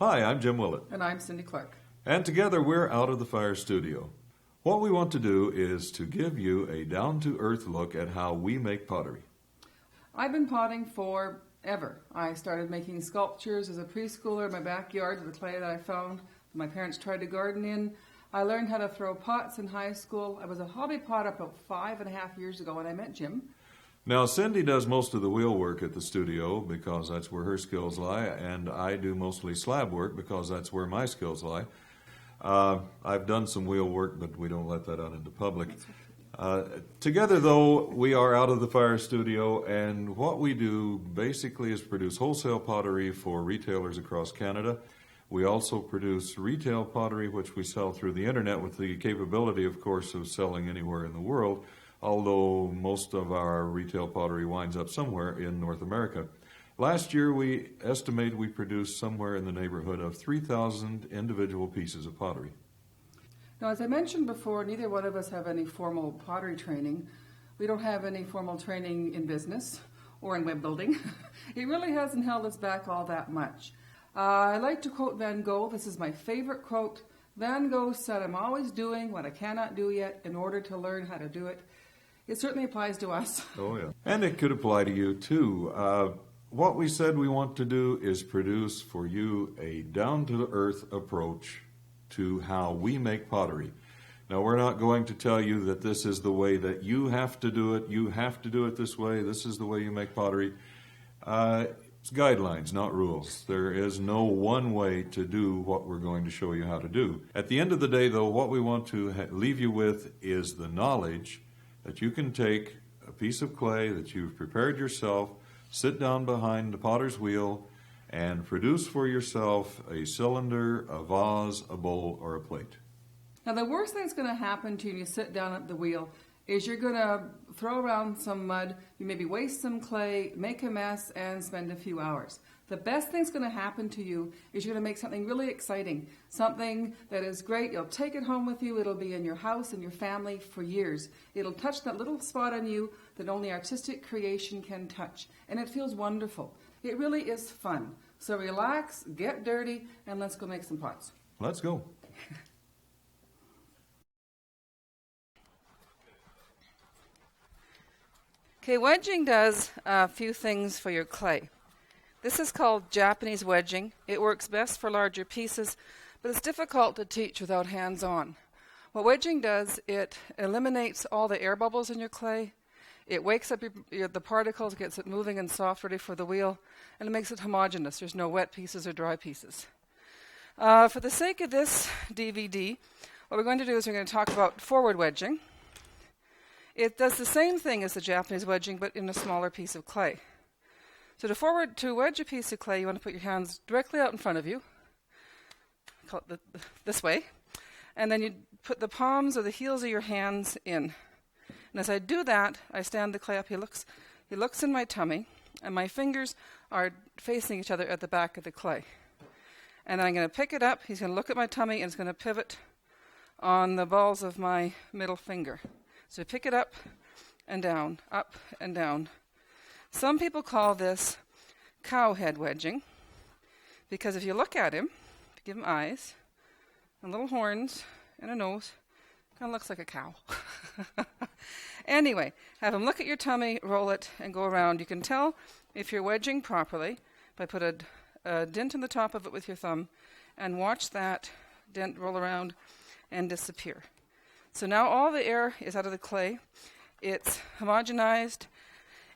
Hi, I'm Jim Willett. And I'm Cindy Clark. And together we're out of the fire studio. What we want to do is to give you a down-to-earth look at how we make pottery. I've been potting forever. I started making sculptures as a preschooler in my backyard with the clay that I found. My parents tried to garden in. I learned how to throw pots in high school. I was a hobby potter about 5.5 years ago when I met Jim. Now, Cindy does most of the wheel work at the studio because that's where her skills lie, and I do mostly slab work because that's where my skills lie. I've done some wheel work, but we don't let that out into public. Together, though, we are out of the fire studio, and what we do basically is produce wholesale pottery for retailers across Canada. We also produce retail pottery, which we sell through the internet with the capability, of course, of selling anywhere in the world, although most of our retail pottery winds up somewhere in North America. Last year, we estimate we produced somewhere in the neighborhood of 3,000 individual pieces of pottery. Now, as I mentioned before, neither one of us have any formal pottery training. We don't have any formal training in business or in web building. It really hasn't held us back all that much. I like to quote Van Gogh. This is my favorite quote. Van Gogh said, "I'm always doing what I cannot do yet in order to learn how to do it." It certainly applies to us. Oh, yeah. And it could apply to you, too. What we said we want to do is produce for you a down-to-earth approach to how we make pottery. Now, we're not going to tell you that this is the way that you have to do it. You have to do it this way. This is the way you make pottery. It's guidelines, not rules. There is no one way to do what we're going to show you how to do. At the end of the day, though, what we want to leave you with is the knowledge that you can take a piece of clay that you've prepared yourself, sit down behind the potter's wheel, and produce for yourself a cylinder, a vase, a bowl, or a plate. Now, the worst thing that's going to happen to you when you sit down at the wheel is you're going to throw around some mud, you maybe waste some clay, make a mess, and spend a few hours. The best thing that's going to happen to you is you're going to make something really exciting, something that is great. You'll take it home with you. It'll be in your house and your family for years. It'll touch that little spot on you that only artistic creation can touch, and it feels wonderful. It really is fun. So relax, get dirty, and let's go make some pots. Let's go. Okay, wedging does a few things for your clay. This is called Japanese wedging. It works best for larger pieces, but it's difficult to teach without hands-on. What wedging does, it eliminates all the air bubbles in your clay. It wakes up the particles, gets it moving and soft, ready for the wheel, and it makes it homogeneous. There's no wet pieces or dry pieces. For the sake of this DVD, what we're going to do is we're going to talk about forward wedging. It does the same thing as the Japanese wedging, but in a smaller piece of clay. So to wedge a piece of clay, you want to put your hands directly out in front of you, this way, and then you put the palms or the heels of your hands in. And as I do that, I stand the clay up. He looks in my tummy, and my fingers are facing each other at the back of the clay. And I'm going to pick it up. He's going to look at my tummy, and it's going to pivot on the balls of my middle finger. So pick it up and down, up and down. Some people call this cow head wedging, because if you look at him, give him eyes, and little horns, and a nose, kind of looks like a cow. Anyway, have him look at your tummy, roll it, and go around. You can tell if you're wedging properly by put a dent in the top of it with your thumb, and watch that dent roll around and disappear. So now all the air is out of the clay. It's homogenized,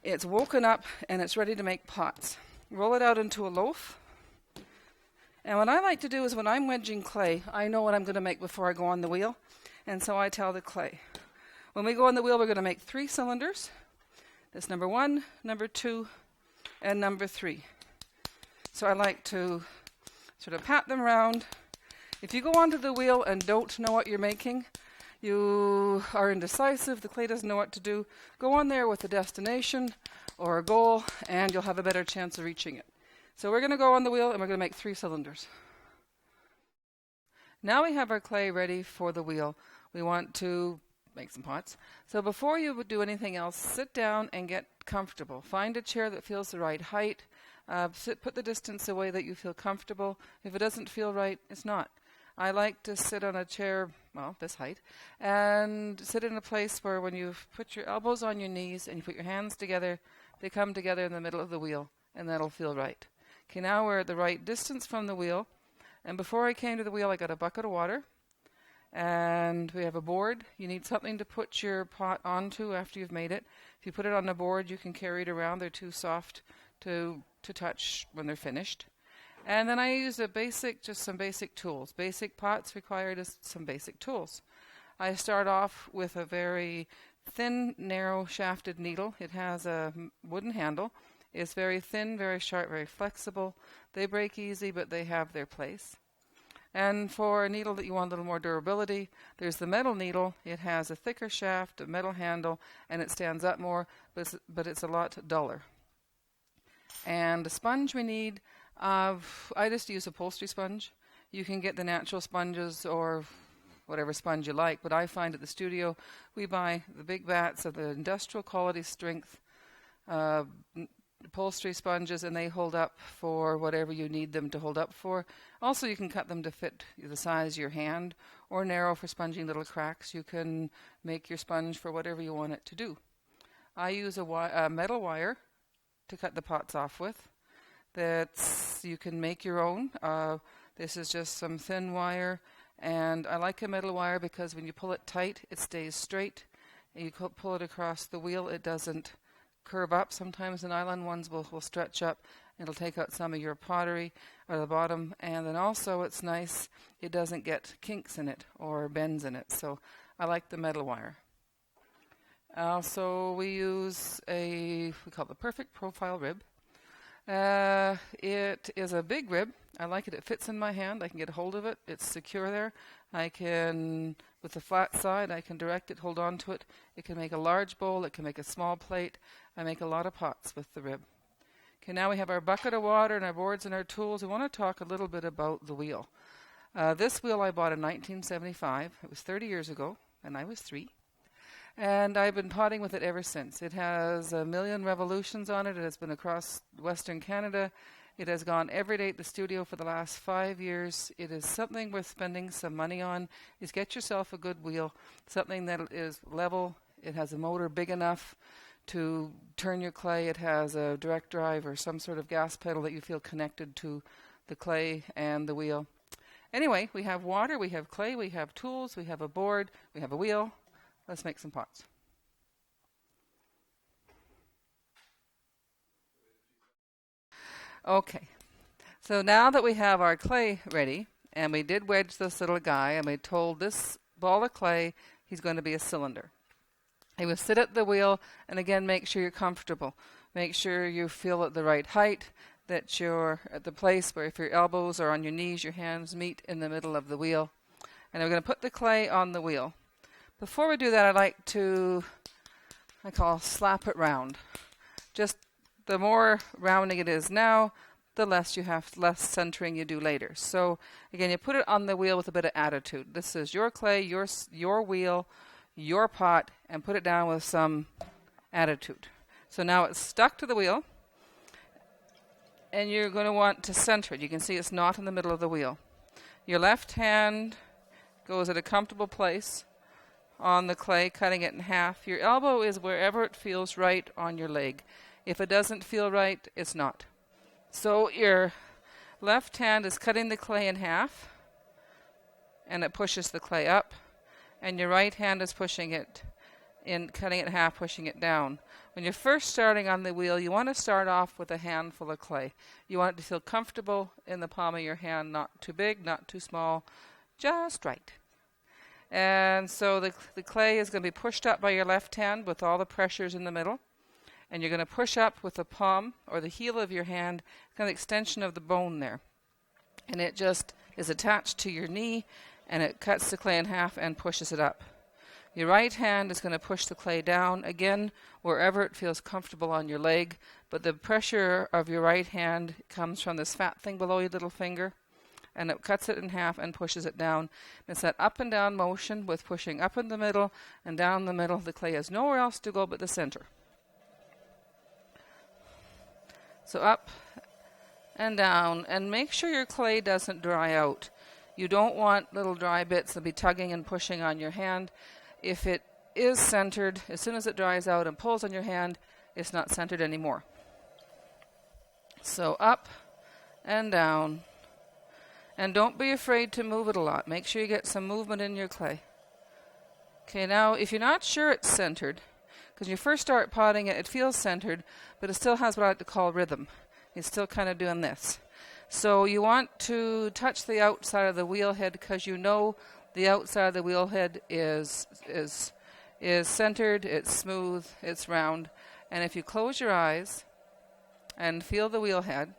it's woken up, and it's ready to make pots. Roll it out into a loaf. And what I like to do is when I'm wedging clay, I know what I'm going to make before I go on the wheel. And so I tell the clay, when we go on the wheel, we're going to make 3 cylinders. That's number 1, number 2, and number 3. So I like to sort of pat them around. If you go onto the wheel and don't know what you're making, you are indecisive, the clay doesn't know what to do, go on there with a destination or a goal, and you'll have a better chance of reaching it. So we're going to go on the wheel, and we're going to make 3 cylinders. Now we have our clay ready for the wheel. We want to make some pots. So before you would do anything else, sit down and get comfortable. Find a chair that feels the right height. Put the distance away that you feel comfortable. If it doesn't feel right, it's not. I like to sit on a chair, well, this height, and sit in a place where when you put your elbows on your knees and you put your hands together, they come together in the middle of the wheel, and that'll feel right. Okay, now we're at the right distance from the wheel, and before I came to the wheel, I got a bucket of water, and we have a board. You need something to put your pot onto after you've made it. If you put it on the board, you can carry it around. They're too soft to touch when they're finished. And then I use just some basic tools. Basic pots require just some basic tools. I start off with a very thin, narrow shafted needle. It has a wooden handle. It's very thin, very sharp, very flexible. They break easy, but they have their place. And for a needle that you want a little more durability, there's the metal needle. It has a thicker shaft, a metal handle, and it stands up more, but it's a lot duller. And the sponge we need, I just use a upholstery sponge. You can get the natural sponges or whatever sponge you like, but I find at the studio we buy the big vats of the industrial quality strength upholstery sponges, and they hold up for whatever you need them to hold up for. Also, you can cut them to fit the size of your hand, or narrow for sponging little cracks. You can make your sponge for whatever you want it to do. I use a metal wire to cut the pots off with. You can make your own. This is just some thin wire, and I like a metal wire because when you pull it tight, it stays straight. And you pull it across the wheel, it doesn't curve up. Sometimes the nylon ones will stretch up. It'll take out some of your pottery or the bottom, and then also it's nice, it doesn't get kinks in it or bends in it. So I like the metal wire. Also, we use we call it the perfect profile rib. It is a big rib. I like it. It fits in my hand. I can get a hold of it. It's secure there. I can, with the flat side, I can direct it, hold on to it. It can make a large bowl. It can make a small plate. I make a lot of pots with the rib. Okay, now we have our bucket of water and our boards and our tools. We want to talk a little bit about the wheel. This wheel I bought in 1975. It was 30 years ago, and I was 3. And I've been potting with it ever since. It has 1 million revolutions on it. It has been across Western Canada. It has gone every day at the studio for the last 5 years. It is something worth spending some money on. Is get yourself a good wheel, something that is level. It has a motor big enough to turn your clay. It has a direct drive or some sort of gas pedal that you feel connected to the clay and the wheel. Anyway, we have water, we have clay, we have tools, we have a board, we have a wheel. Let's make some pots. Okay, so now that we have our clay ready, and we did wedge this little guy, and we told this ball of clay he's going to be a cylinder. He will sit at the wheel, and again, make sure you're comfortable. Make sure you feel at the right height, that you're at the place where if your elbows are on your knees, your hands meet in the middle of the wheel. And we're going to put the clay on the wheel. Before we do that, I like to, I call slap it round. Just the more rounding it is now, the less centering you do later. So again, you put it on the wheel with a bit of attitude. This is your clay, your wheel, your pot, and put it down with some attitude. So now it's stuck to the wheel, and you're going to want to center it. You can see it's not in the middle of the wheel. Your left hand goes at a comfortable place on the clay, cutting it in half. Your elbow is wherever it feels right on your leg. If it doesn't feel right, it's not. So your left hand is cutting the clay in half, and it pushes the clay up, and your right hand is pushing it in, cutting it in half, pushing it down. When you're first starting on the wheel, you want to start off with a handful of clay. You want it to feel comfortable in the palm of your hand, not too big, not too small, just right. And so the clay is going to be pushed up by your left hand with all the pressures in the middle. And you're going to push up with the palm or the heel of your hand, kind of extension of the bone there. And it just is attached to your knee, and it cuts the clay in half and pushes it up. Your right hand is going to push the clay down, again, wherever it feels comfortable on your leg. But the pressure of your right hand comes from this fat thing below your little finger. And it cuts it in half and pushes it down. It's that up and down motion with pushing up in the middle and down the middle. The clay has nowhere else to go but the center. So up and down, and make sure your clay doesn't dry out. You don't want little dry bits to be tugging and pushing on your hand. If it is centered, as soon as it dries out and pulls on your hand, it's not centered anymore. So up and down. And don't be afraid to move it a lot. Make sure you get some movement in your clay. Okay, now if you're not sure it's centered, because you first start potting it, it feels centered, but it still has what I like to call rhythm. It's still kind of doing this. So you want to touch the outside of the wheel head, because you know the outside of the wheel head is centered, it's smooth, it's round. And if you close your eyes and feel the wheel head,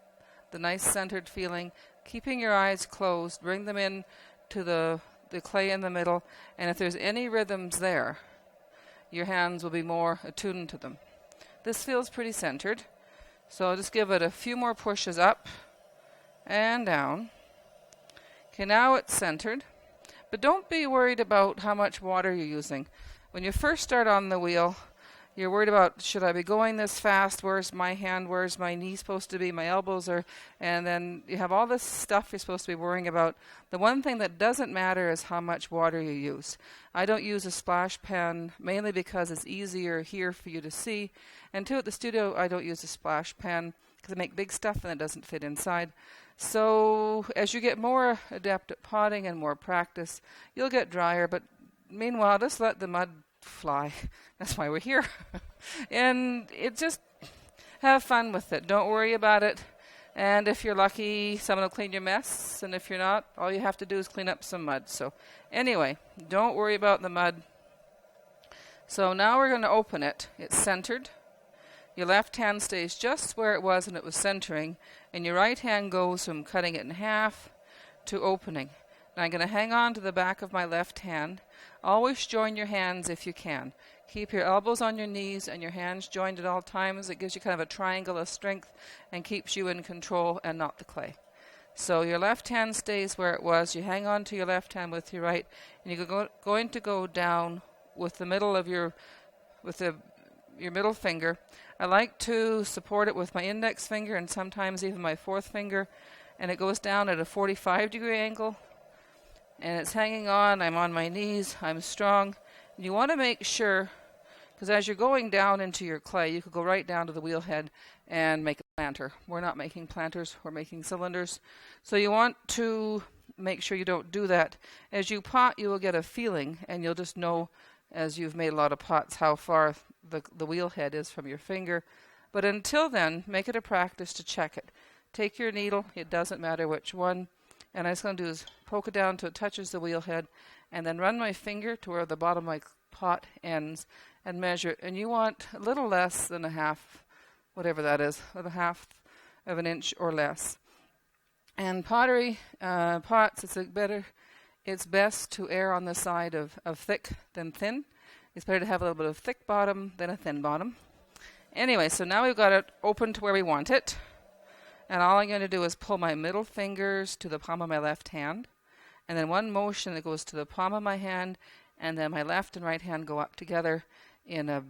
the nice centered feeling, keeping your eyes closed, bring them in to the clay in the middle, and if there's any rhythms there, your hands will be more attuned to them. This feels pretty centered, so I'll just give it a few more pushes up and down. Okay, now it's centered, but don't be worried about how much water you're using. When you first start on the wheel, you're worried about, should I be going this fast? Where's my hand? Where's my knee supposed to be? My elbows are... And then you have all this stuff you're supposed to be worrying about. The one thing that doesn't matter is how much water you use. I don't use a splash pan, mainly because it's easier here for you to see. And two, at the studio, I don't use a splash pan because I make big stuff and it doesn't fit inside. So as you get more adept at potting and more practice, you'll get drier. But meanwhile, just let the mud fly. That's why we're here. And it just have fun with it. Don't worry about it. And if you're lucky, someone will clean your mess. And if you're not, all you have to do is clean up some mud. So anyway, don't worry about the mud. So now we're going to open it. It's centered. Your left hand stays just where it was when it was centering. And your right hand goes from cutting it in half to opening. Now I'm going to hang on to the back of my left hand. Always join your hands if you can. Keep your elbows on your knees and your hands joined at all times. It gives you kind of a triangle of strength and keeps you in control and not the clay. So your left hand stays where it was. You hang on to your left hand with your right, and you're going to go down with the middle of your middle finger. I like to support it with my index finger and sometimes even my fourth finger, and it goes down at a 45-degree angle. And it's hanging on. I'm on my knees. I'm strong. And you want to make sure, because as you're going down into your clay, you could go right down to the wheel head and make a planter. We're not making planters. We're making cylinders. So you want to make sure you don't do that. As you pot, you will get a feeling, and you'll just know, as you've made a lot of pots, how far the wheel head is from your finger. But until then, make it a practice to check it. Take your needle. It doesn't matter which one. And I'm just going to do is poke it down till it touches the wheel head, and then run my finger to where the bottom of my pot ends and measure it. And you want a little less than a half, whatever that is, a half of an inch or less. And pottery pots, it's best to err on the side of thick than thin. It's better to have a little bit of thick bottom than a thin bottom. Anyway, so now we've got it open to where we want it. And all I'm going to do is pull my middle fingers to the palm of my left hand. And then one motion that goes to the palm of my hand. And then my left and right hand go up together in a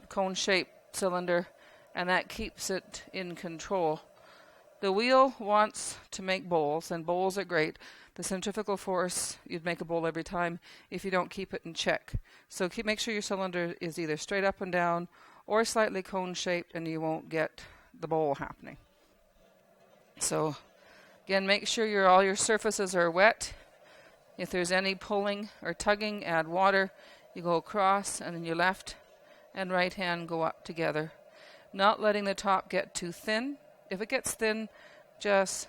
cone-shaped cylinder. And that keeps it in control. The wheel wants to make bowls, and bowls are great. The centrifugal force, you'd make a bowl every time if you don't keep it in check. So make sure your cylinder is either straight up and down or slightly cone-shaped, and you won't get the bowl happening. So, again, make sure all your surfaces are wet. If there's any pulling or tugging, add water. You go across, and then your left and right hand go up together. Not letting the top get too thin. If it gets thin, just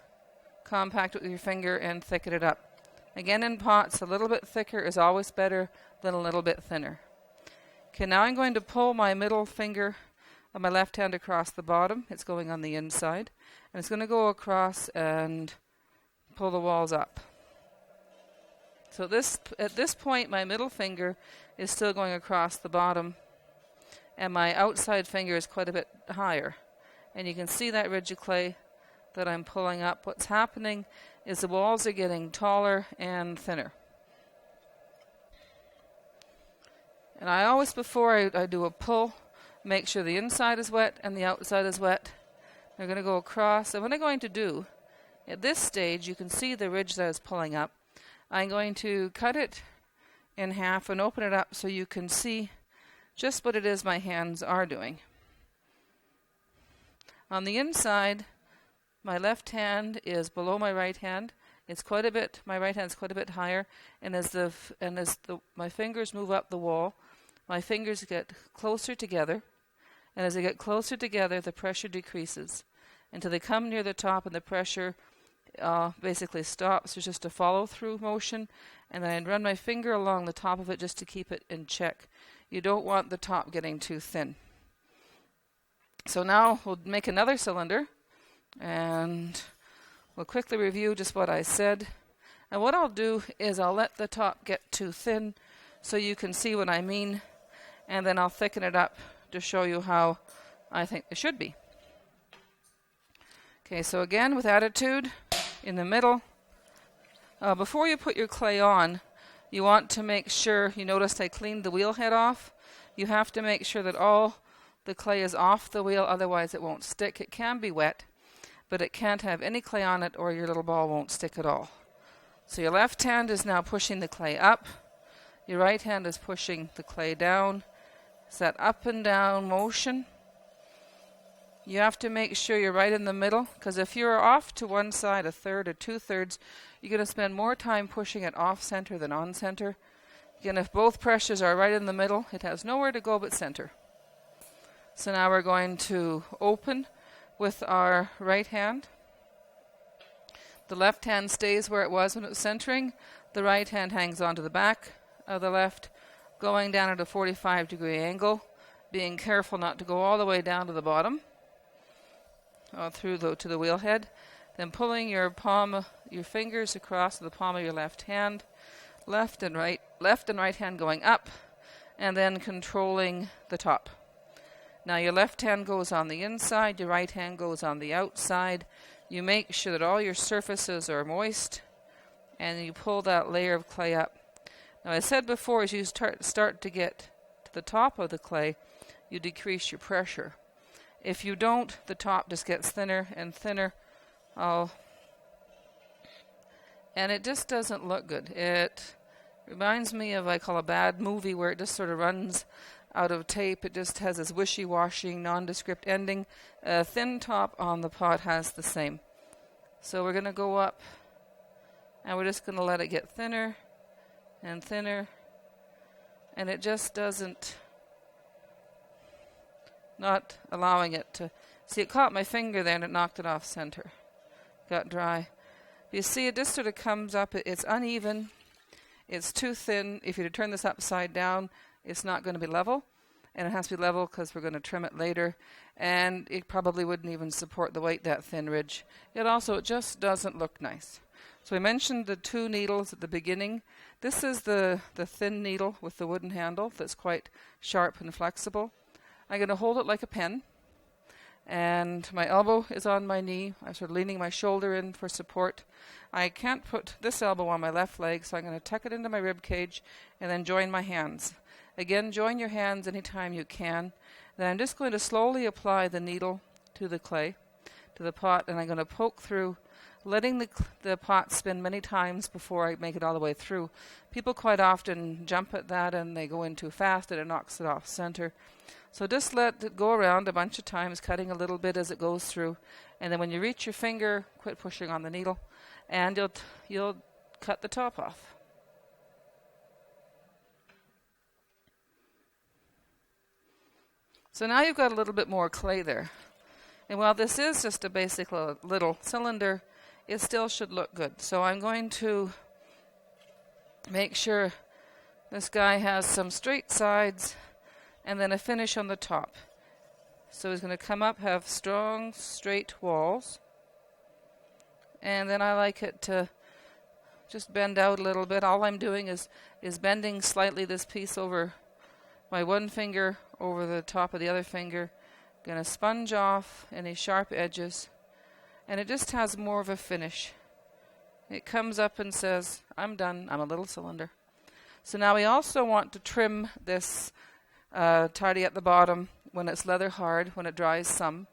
compact it with your finger and thicken it up. Again, in pots, a little bit thicker is always better than a little bit thinner. Okay, now I'm going to pull my middle finger of my left hand across the bottom. It's going on the inside. And it's going to go across and pull the walls up. So at this point, my middle finger is still going across the bottom. And my outside finger is quite a bit higher. And you can see that ridge of clay that I'm pulling up. What's happening is the walls are getting taller and thinner. And I always, before I do a pull, make sure the inside is wet and the outside is wet. They're going to go across. And what I'm going to do, at this stage, you can see the ridge that I was pulling up. I'm going to cut it in half and open it up so you can see just what it is my hands are doing. On the inside, my left hand is below my right hand. It's quite a bit. My right hand is quite a bit higher, and as my fingers move up the wall, my fingers get closer together, and as they get closer together, the pressure decreases until they come near the top, and the pressure basically stops. There's just a follow-through motion, and then I'd run my finger along the top of it just to keep it in check. You don't want the top getting too thin. So now we'll make another cylinder, and we'll quickly review just what I said. And what I'll do is I'll let the top get too thin so you can see what I mean, and then I'll thicken it up to show you how I think it should be. Okay, so again with attitude in the middle. Before you put your clay on, you want to make sure, you noticed I cleaned the wheel head off. You have to make sure that all the clay is off the wheel, otherwise it won't stick. It can be wet, but it can't have any clay on it or your little ball won't stick at all. So your left hand is now pushing the clay up. Your right hand is pushing the clay down. It's that up and down motion. You have to make sure you're right in the middle, because if you're off to one side, a third or two-thirds, you're going to spend more time pushing it off-center than on-center. Again, if both pressures are right in the middle, it has nowhere to go but center. So now we're going to open with our right hand. The left hand stays where it was when it was centering. The right hand hangs onto the back of the left, going down at a 45-degree angle, being careful not to go all the way down to the bottom, to the wheel head. Then pulling your fingers across the palm of your left hand, left and right hand going up, and then controlling the top. Now your left hand goes on the inside, your right hand goes on the outside. You make sure that all your surfaces are moist, and you pull that layer of clay up. Now I said before, as you start to get to the top of the clay, you decrease your pressure. If you don't, the top just gets thinner and thinner. And it just doesn't look good. It reminds me of, I call, a bad movie where it just sort of runs out of tape. It just has this wishy-washy, nondescript ending. A thin top on the pot has the same. So we're going to go up, and we're just going to let it get thinner and thinner, and it just doesn't, not allowing it to, see, it caught my finger there and it knocked it off center. Got dry. You see, it just sort of comes up, it's uneven, it's too thin. If you were to turn this upside down, it's not going to be level, and it has to be level because we're going to trim it later, and it probably wouldn't even support the weight, that thin ridge. It just doesn't look nice. So I mentioned the two needles at the beginning. This is the thin needle with the wooden handle that's quite sharp and flexible. I'm going to hold it like a pen, and my elbow is on my knee. I'm sort of leaning my shoulder in for support. I can't put this elbow on my left leg, so I'm going to tuck it into my rib cage and then join my hands. Again, join your hands anytime you can. Then I'm just going to slowly apply the needle to the clay, to the pot, and I'm going to poke through, letting the pot spin many times before I make it all the way through. People quite often jump at that and they go in too fast and it knocks it off center. So just let it go around a bunch of times, cutting a little bit as it goes through. And then when you reach your finger, quit pushing on the needle, and you'll cut the top off. So now you've got a little bit more clay there. And while this is just a basic little cylinder, it still should look good. So I'm going to make sure this guy has some straight sides and then a finish on the top. So he's going to come up, have strong, straight walls. And then I like it to just bend out a little bit. All I'm doing is bending slightly this piece over my one finger over the top of the other finger. Going to sponge off any sharp edges. And it just has more of a finish. It comes up and says, I'm done, I'm a little cylinder. So now we also want to trim this tardy at the bottom when it's leather hard, when it dries some.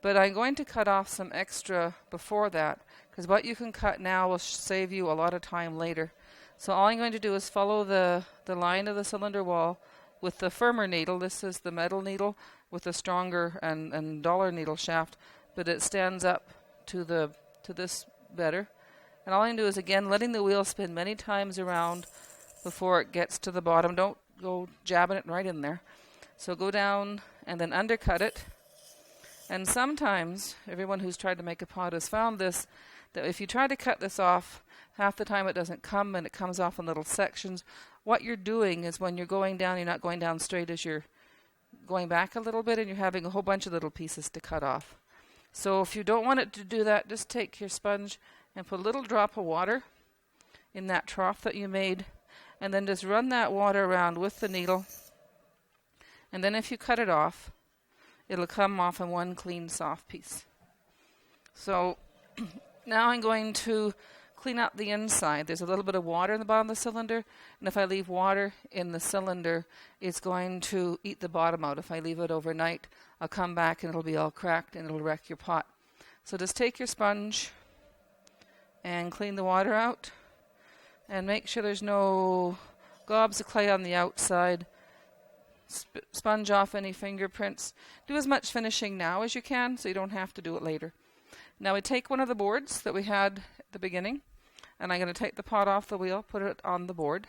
But I'm going to cut off some extra before that, because what you can cut now will save you a lot of time later. So all I'm going to do is follow the line of the cylinder wall with the firmer needle. This is the metal needle with the stronger and duller needle shaft, but it stands up to this better. And all I can do is, again, letting the wheel spin many times around before it gets to the bottom. Don't go jabbing it right in there. So go down and then undercut it. And sometimes, everyone who's tried to make a pot has found this, that if you try to cut this off, half the time it doesn't come and it comes off in little sections. What you're doing is when you're going down, you're not going down straight as you're going back a little bit, and you're having a whole bunch of little pieces to cut off. So if you don't want it to do that, just take your sponge and put a little drop of water in that trough that you made, and then just run that water around with the needle. And then if you cut it off, it'll come off in one clean, soft piece. So now I'm going to clean up the inside. There's a little bit of water in the bottom of the cylinder, and if I leave water in the cylinder, it's going to eat the bottom out. If I leave it overnight, I'll come back and it'll be all cracked and it'll wreck your pot. So just take your sponge and clean the water out, and make sure there's no gobs of clay on the outside. Sponge off any fingerprints. Do as much finishing now as you can so you don't have to do it later. Now we take one of the boards that we had at the beginning, and I'm going to take the pot off the wheel, put it on the board.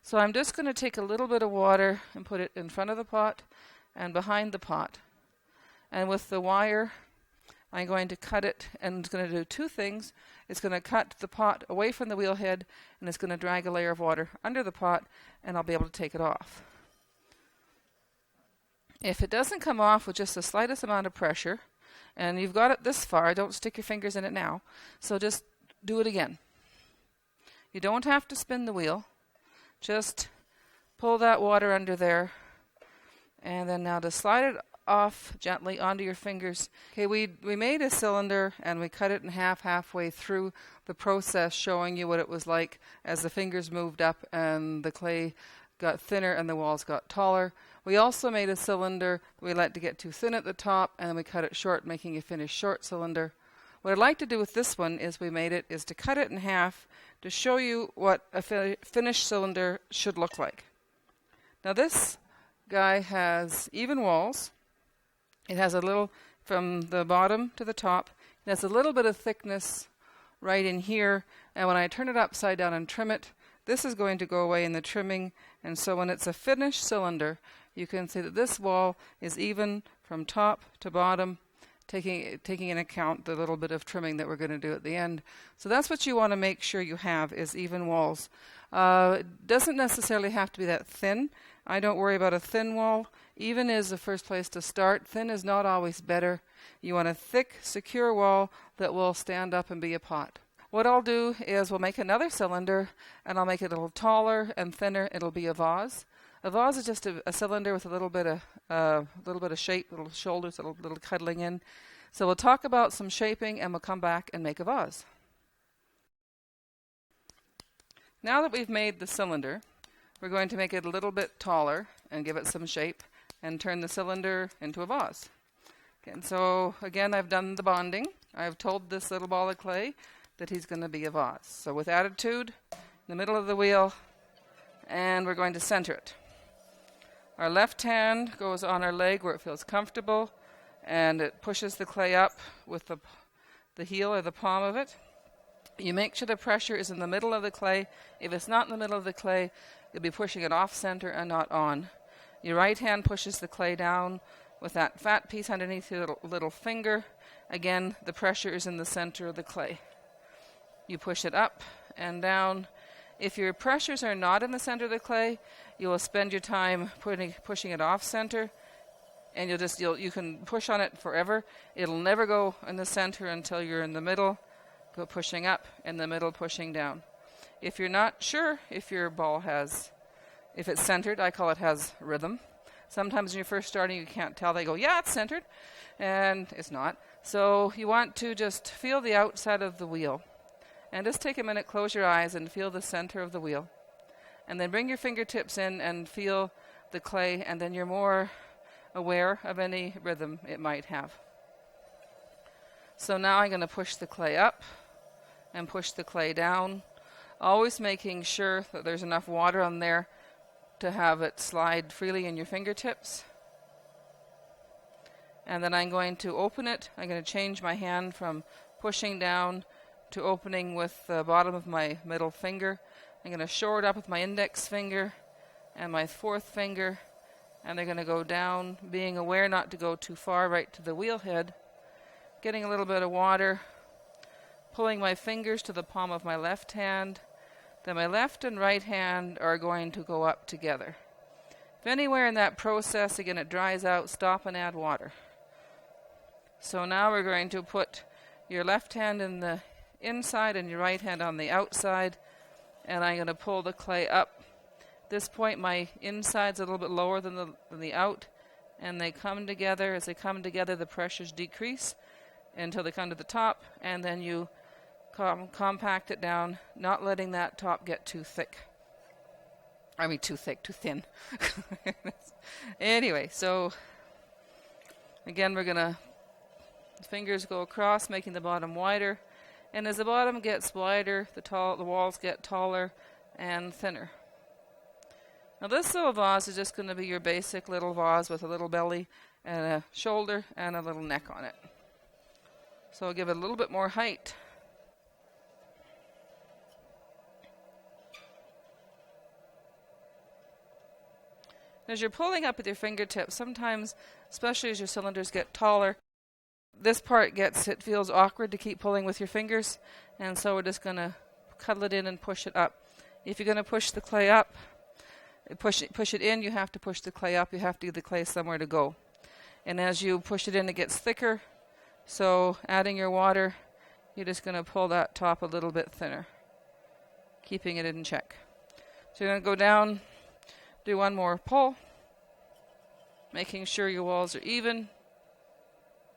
So I'm just going to take a little bit of water and put it in front of the pot and behind the pot. And with the wire, I'm going to cut it, and it's going to do two things. It's going to cut the pot away from the wheel head, and it's going to drag a layer of water under the pot, and I'll be able to take it off. If it doesn't come off with just the slightest amount of pressure, and you've got it this far, don't stick your fingers in it now, so just do it again. You don't have to spin the wheel. Just pull that water under there, and then now to slide it off gently onto your fingers. Okay, we made a cylinder, and we cut it in half halfway through the process, showing you what it was like as the fingers moved up and the clay got thinner and the walls got taller. We also made a cylinder we let to get too thin at the top, and then we cut it short, making a finished short cylinder. What I'd like to do with this one is to cut it in half to show you what a finished cylinder should look like. Now this guy has even walls. It has a little, from the bottom to the top, it has a little bit of thickness right in here, and when I turn it upside down and trim it, this is going to go away in the trimming, and so when it's a finished cylinder, you can see that this wall is even from top to bottom, taking into account the little bit of trimming that we're going to do at the end. So that's what you want to make sure you have, is even walls. It doesn't necessarily have to be that thin. I don't worry about a thin wall. Even is the first place to start. Thin is not always better. You want a thick, secure wall that will stand up and be a pot. What I'll do is we'll make another cylinder, and I'll make it a little taller and thinner. It'll be a vase. A vase is just a cylinder with a little bit of shape, little shoulders, a little cuddling in. So we'll talk about some shaping, and we'll come back and make a vase. Now that we've made the cylinder, we're going to make it a little bit taller and give it some shape and turn the cylinder into a vase. Okay, and so again, I've done the bonding. I've told this little ball of clay that he's going to be a vase. So with attitude, in the middle of the wheel, and we're going to center it. Our left hand goes on our leg where it feels comfortable, and it pushes the clay up with the heel or the palm of it. You make sure the pressure is in the middle of the clay. If it's not in the middle of the clay, you'll be pushing it off center and not on. Your right hand pushes the clay down with that fat piece underneath your little finger. Again, the pressure is in the center of the clay. You push it up and down. If your pressures are not in the center of the clay, you will spend your time pushing it off center, and you can push on it forever. It'll never go in the center until you're in the middle, go pushing up, in the middle pushing down. If you're not sure if your ball if it's centered, I call it has rhythm. Sometimes when you're first starting, you can't tell. They go, yeah, it's centered, and it's not. So you want to just feel the outside of the wheel. And just take a minute, close your eyes, and feel the center of the wheel. And then bring your fingertips in and feel the clay, and then you're more aware of any rhythm it might have. So now I'm going to push the clay up and push the clay down, always making sure that there's enough water on there to have it slide freely in your fingertips. And then I'm going to open it. I'm going to change my hand from pushing down to opening with the bottom of my middle finger. I'm going to shore it up with my index finger and my fourth finger, and they're going to go down, being aware not to go too far right to the wheel head, getting a little bit of water, pulling my fingers to the palm of my left hand. Then my left and right hand are going to go up together. If anywhere in that process, again, it dries out, stop and add water. So now we're going to put your left hand in the inside and your right hand on the outside, and I'm going to pull the clay up. At this point, my inside's a little bit lower than the out, and they come together. As they come together, the pressures decrease until they come to the top, and then you compact it down, not letting that top get too thick. I mean, too thin. Anyway, so again, we're going to, fingers go across, making the bottom wider. And as the bottom gets wider, the walls get taller and thinner. Now this little vase is just going to be your basic little vase with a little belly and a shoulder and a little neck on it. So I'll give it a little bit more height. As you're pulling up with your fingertips, sometimes, especially as your cylinders get taller, this part it feels awkward to keep pulling with your fingers, and so we're just going to cuddle it in and push it up. If you're going to push the clay up, push it in, you have to push the clay up. You have to give the clay somewhere to go. And as you push it in, it gets thicker. So adding your water, you're just going to pull that top a little bit thinner, keeping it in check. So you're going to go down, do one more pull, making sure your walls are even.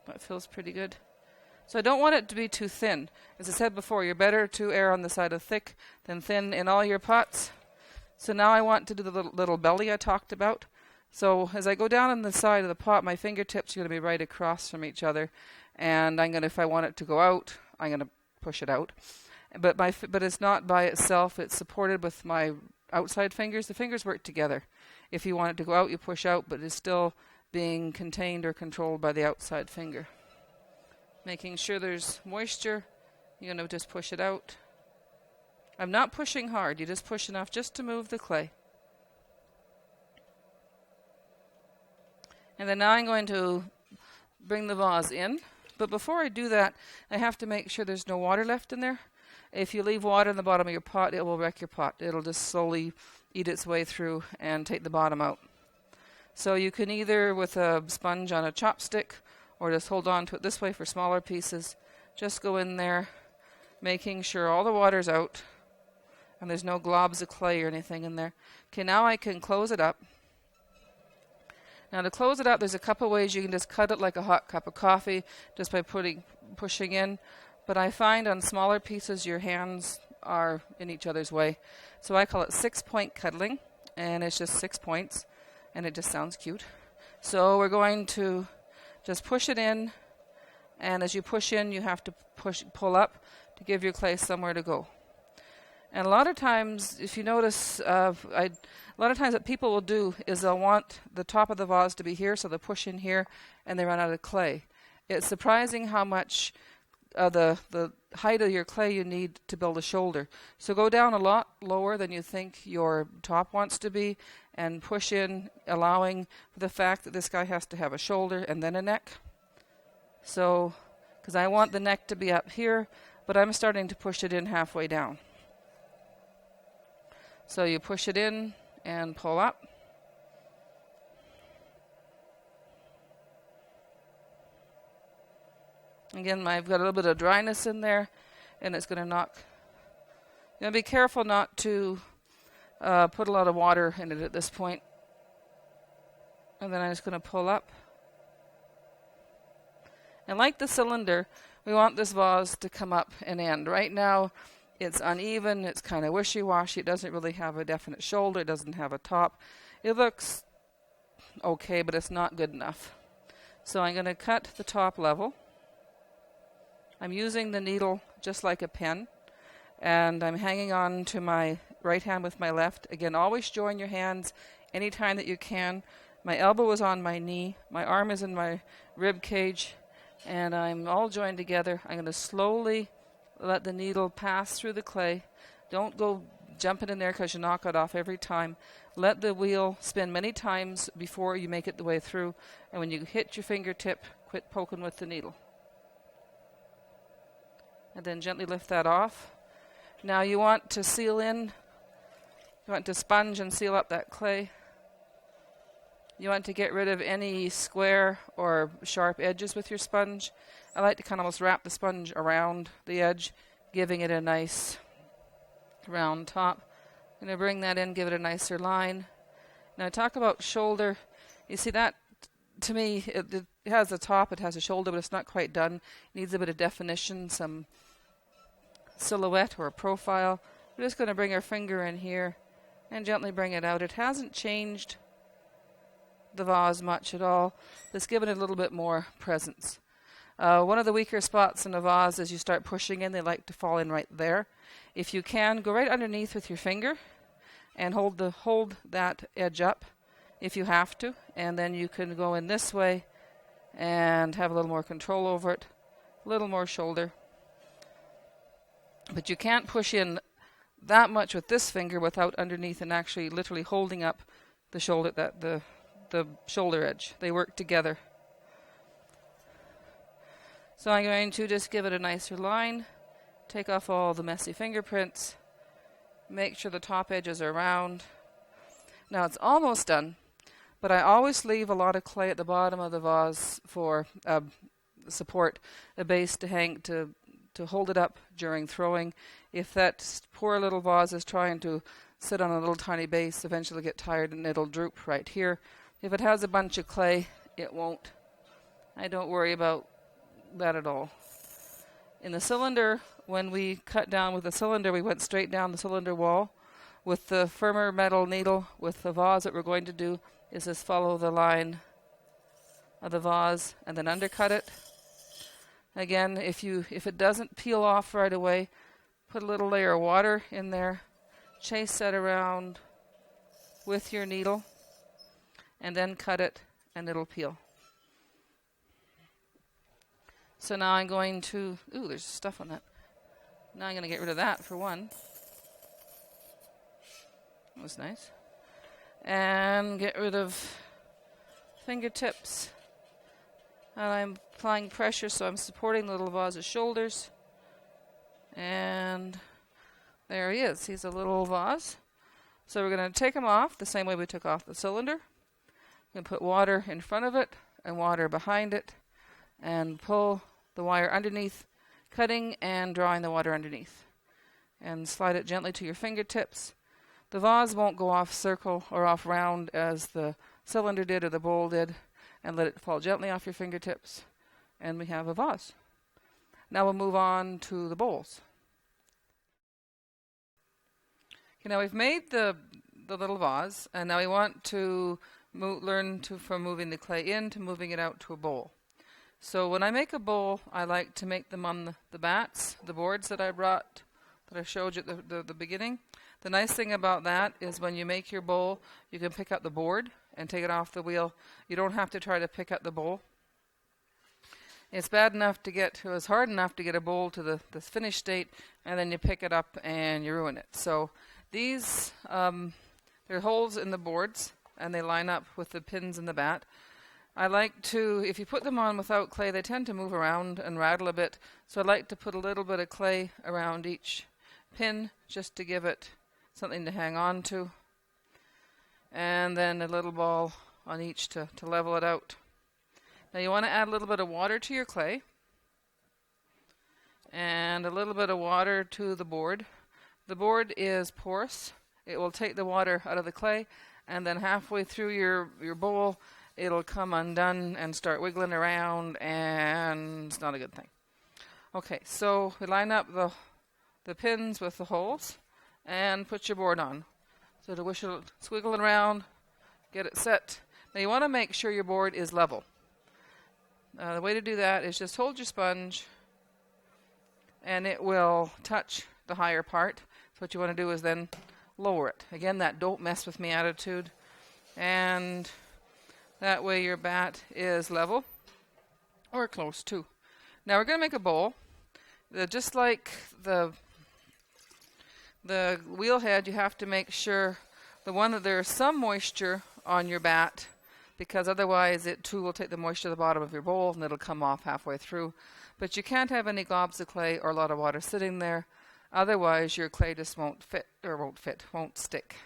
That feels pretty good. So I don't want it to be too thin. As I said before, you're better to err on the side of thick than thin in all your pots. So now I want to do the little belly I talked about. So as I go down on the side of the pot, my fingertips are going to be right across from each other. And I'm going to, if I want it to go out, I'm going to push it out. But it's not by itself. It's supported with my outside fingers. The fingers work together. If you want it to go out, you push out, but it's still being contained or controlled by the outside finger. Making sure there's moisture, you're going to just push it out. I'm not pushing hard, you just push enough just to move the clay. And then now I'm going to bring the vase in. But before I do that, I have to make sure there's no water left in there. If you leave water in the bottom of your pot, it will wreck your pot. It'll just slowly eat its way through and take the bottom out. So you can either with a sponge on a chopstick or just hold on to it this way for smaller pieces. Just go in there, making sure all the water's out and there's no globs of clay or anything in there. Okay, now I can close it up. Now to close it up, there's a couple ways. You can just cut it like a hot cup of coffee just by pushing in. But I find on smaller pieces your hands are in each other's way. So I call it 6-point cuddling, and it's just 6 points. And it just sounds cute. So we're going to just push it in, and as you push in, you have to pull up to give your clay somewhere to go. And a lot of times, if you notice, a lot of times what people will do is they'll want the top of the vase to be here, so they'll push in here, and they run out of clay. It's surprising how much the height of your clay you need to build a shoulder. So go down a lot lower than you think your top wants to be and push in, allowing for the fact that this guy has to have a shoulder and then a neck. So, because I want the neck to be up here, but I'm starting to push it in halfway down. So you push it in and pull up. Again, I've got a little bit of dryness in there, and it's going to knock. You're going to be careful not to put a lot of water in it at this point. And then I'm just going to pull up. And like the cylinder, we want this vase to come up and end. Right now, it's uneven, it's kind of wishy-washy, it doesn't really have a definite shoulder, it doesn't have a top. It looks okay, but it's not good enough. So I'm going to cut the top level. I'm using the needle just like a pen, and I'm hanging on to my right hand with my left. Again, always join your hands anytime that you can. My elbow is on my knee, my arm is in my rib cage, and I'm all joined together. I'm going to slowly let the needle pass through the clay. Don't go jumping in there because you knock it off every time. Let the wheel spin many times before you make it the way through, and when you hit your fingertip, quit poking with the needle. And then gently lift that off. Now you want to seal in, you want to sponge and seal up that clay. You want to get rid of any square or sharp edges with your sponge. I like to kind of almost wrap the sponge around the edge, giving it a nice round top. I'm going to bring that in, give it a nicer line. Now talk about shoulder. You see that, to me, it has a top, it has a shoulder, but it's not quite done. It needs a bit of definition, some silhouette or a profile. We're just going to bring our finger in here and gently bring it out. It hasn't changed the vase much at all. Let's give it a little bit more presence. One of the weaker spots in a vase is you start pushing in, they like to fall in right there. If you can, go right underneath with your finger and hold that edge up if you have to, and then you can go in this way and have a little more control over it, a little more shoulder. But you can't push in that much with this finger without underneath and actually literally holding up the shoulder, the shoulder edge. They work together. So I'm going to just give it a nicer line, take off all the messy fingerprints, make sure the top edges are round. Now it's almost done, but I always leave a lot of clay at the bottom of the vase for support, a base to hang to hold it up during throwing. If that poor little vase is trying to sit on a little tiny base, eventually get tired and it'll droop right here. If it has a bunch of clay, it won't. I don't worry about that at all. In the cylinder, when we cut down with the cylinder, we went straight down the cylinder wall. With the firmer metal needle, with the vase, what we're going to do is just follow the line of the vase and then undercut it. Again, if it doesn't peel off right away, put a little layer of water in there, chase that around with your needle, and then cut it, and it'll peel. So now I'm going to, there's stuff on that. Now I'm going to get rid of that for one. That was nice. And get rid of fingertips. And I'm applying pressure, so I'm supporting the little vase's shoulders. And there he is. He's a little vase. So we're going to take him off the same way we took off the cylinder. We're going to put water in front of it and water behind it and pull the wire underneath, cutting and drawing the water underneath. And slide it gently to your fingertips. The vase won't go off circle or off round as the cylinder did or the bowl did, and let it fall gently off your fingertips. And we have a vase. Now we'll move on to the bowls. Okay, now we've made the little vase, and now we want to learn from moving the clay in to moving it out to a bowl. So when I make a bowl, I like to make them on the bats, the boards that I brought, that I showed you at the beginning. The nice thing about that is when you make your bowl, you can pick up the board and take it off the wheel. You don't have to try to pick up the bowl. It's bad enough to get, it was hard enough to get a bowl to the finished state, and then you pick it up and you ruin it. So these, there are holes in the boards, and they line up with the pins in the bat. I like to, if you put them on without clay, they tend to move around and rattle a bit. So I like to put a little bit of clay around each pin just to give it something to hang on to. And then a little ball on each to level it out. Now you want to add a little bit of water to your clay. And a little bit of water to the board. The board is porous. It will take the water out of the clay, and then halfway through your bowl, it'll come undone and start wiggling around, and it's not a good thing. Okay, so we line up the pins with the holes and put your board on. So to squiggle it around, get it set. Now you want to make sure your board is level. The way to do that is just hold your sponge and it will touch the higher part. So what you want to do is then lower it. Again, that don't mess with me attitude. And that way your bat is level or close to. Now we're going to make a bowl. Just like the wheel head, you have to make sure the one that there's some moisture on your bat, because otherwise it too will take the moisture to the bottom of your bowl and it'll come off halfway through. But you can't have any gobs of clay or a lot of water sitting there. Otherwise your clay just won't stick.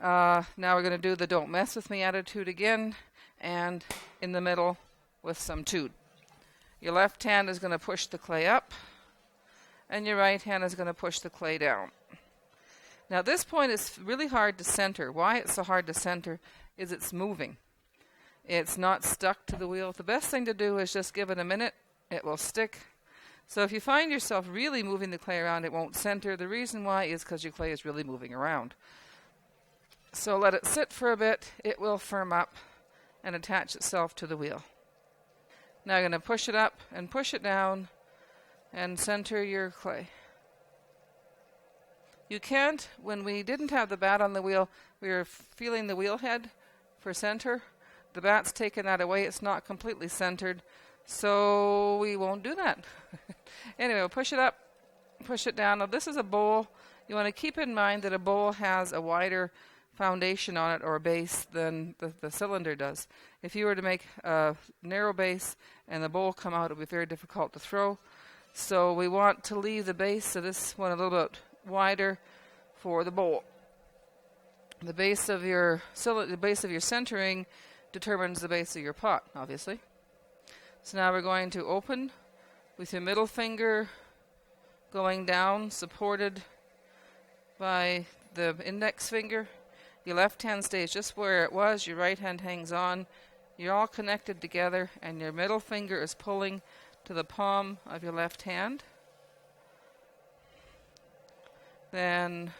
Now we're going to do the don't mess with me attitude again, and in the middle with some tude. Your left hand is going to push the clay up, and your right hand is going to push the clay down. Now at this point it's really hard to center. Why it's so hard to center is it's moving. It's not stuck to the wheel. The best thing to do is just give it a minute. It will stick. So if you find yourself really moving the clay around, it won't center. The reason why is because your clay is really moving around. So let it sit for a bit. It will firm up and attach itself to the wheel. Now you're going to push it up and push it down and center your clay. You can't, when we didn't have the bat on the wheel, we were feeling the wheel head for center. The bat's taken that away. It's not completely centered, so we won't do that. Anyway, we'll push it up, push it down. Now this is a bowl. You want to keep in mind that a bowl has a wider foundation on it or a base than the cylinder does. If you were to make a narrow base and the bowl come out, it would be very difficult to throw. So we want to leave the base of this one a little bit wider for the bowl. The base of your centering determines the base of your pot, obviously. So now we're going to open with your middle finger going down, supported by the index finger. Your left hand stays just where it was, your right hand hangs on. You're all connected together, and your middle finger is pulling to the palm of your left hand. Then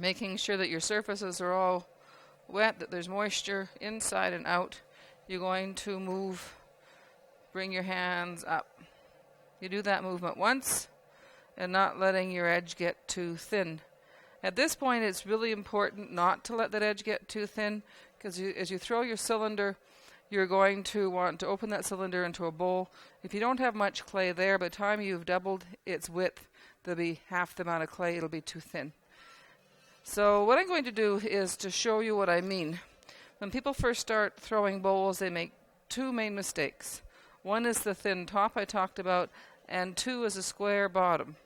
making sure that your surfaces are all wet, that there's moisture inside and out, you're going to bring your hands up. You do that movement once and not letting your edge get too thin. At this point, it's really important not to let that edge get too thin, because as you throw your cylinder, you're going to want to open that cylinder into a bowl. If you don't have much clay there, by the time you've doubled its width, there'll be half the amount of clay. It'll be too thin. So what I'm going to do is to show you what I mean. When people first start throwing bowls, they make two main mistakes. One is the thin top I talked about, and two is a square bottom.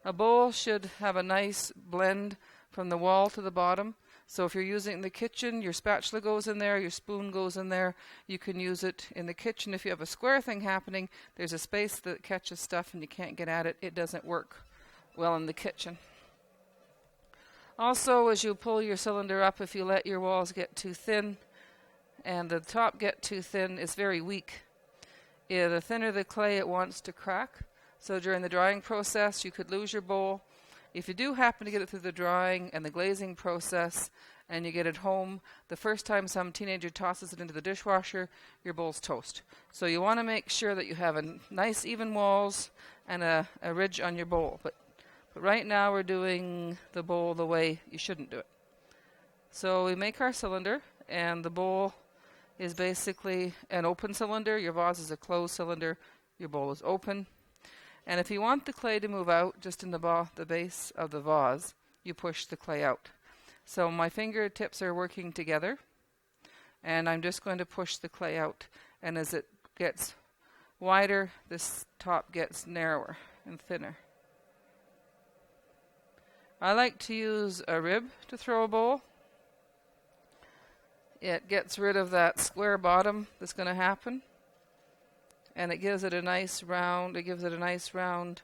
A bowl should have a nice blend from the wall to the bottom. So if you're using it in the kitchen, your spatula goes in there, your spoon goes in there. You can use it in the kitchen. If you have a square thing happening, there's a space that catches stuff and you can't get at it. It doesn't work well in the kitchen. Also, as you pull your cylinder up, if you let your walls get too thin and the top get too thin, it's very weak. The thinner the clay, it wants to crack. So during the drying process, you could lose your bowl. If you do happen to get it through the drying and the glazing process and you get it home, the first time some teenager tosses it into the dishwasher, your bowl's toast. So you want to make sure that you have a nice even walls and a ridge on your bowl. But right now we're doing the bowl the way you shouldn't do it. So we make our cylinder, and the bowl is basically an open cylinder. Your vase is a closed cylinder. Your bowl is open. And if you want the clay to move out just in the base of the vase, you push the clay out. So my fingertips are working together, and I'm just going to push the clay out. And as it gets wider, this top gets narrower and thinner. I like to use a rib to throw a bowl. It gets rid of that square bottom that's going to happen. And it gives it a nice round. It gives it a nice round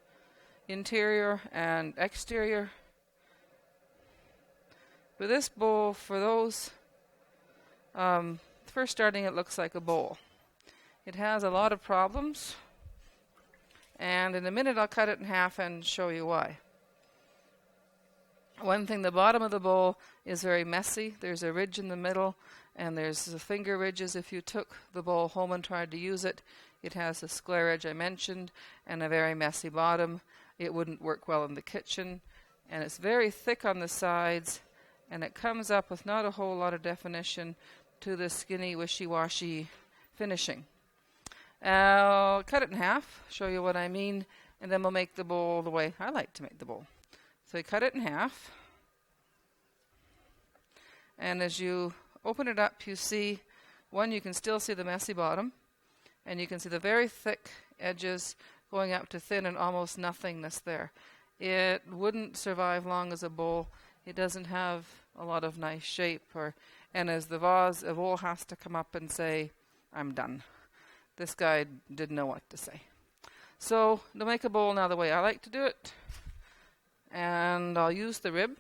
interior and exterior. But this bowl, for those first starting, it looks like a bowl. It has a lot of problems, and in a minute I'll cut it in half and show you why. One thing, the bottom of the bowl is very messy. There's a ridge in the middle, and there's the finger ridges. If you took the bowl home and tried to use it, It has the square edge I mentioned and a very messy bottom. It wouldn't work well in the kitchen. And it's very thick on the sides, and it comes up with not a whole lot of definition to the skinny, wishy-washy finishing. I'll cut it in half, show you what I mean, and then we'll make the bowl the way I like to make the bowl. So you cut it in half, and as you open it up, you see, one, you can still see the messy bottom, and you can see the very thick edges going up to thin and almost nothingness there. It wouldn't survive long as a bowl. It doesn't have a lot of nice shape, and as the vase, a bowl has to come up and say, I'm done. This guy didn't know what to say. So to make a bowl now the way I like to do it, and I'll use the rib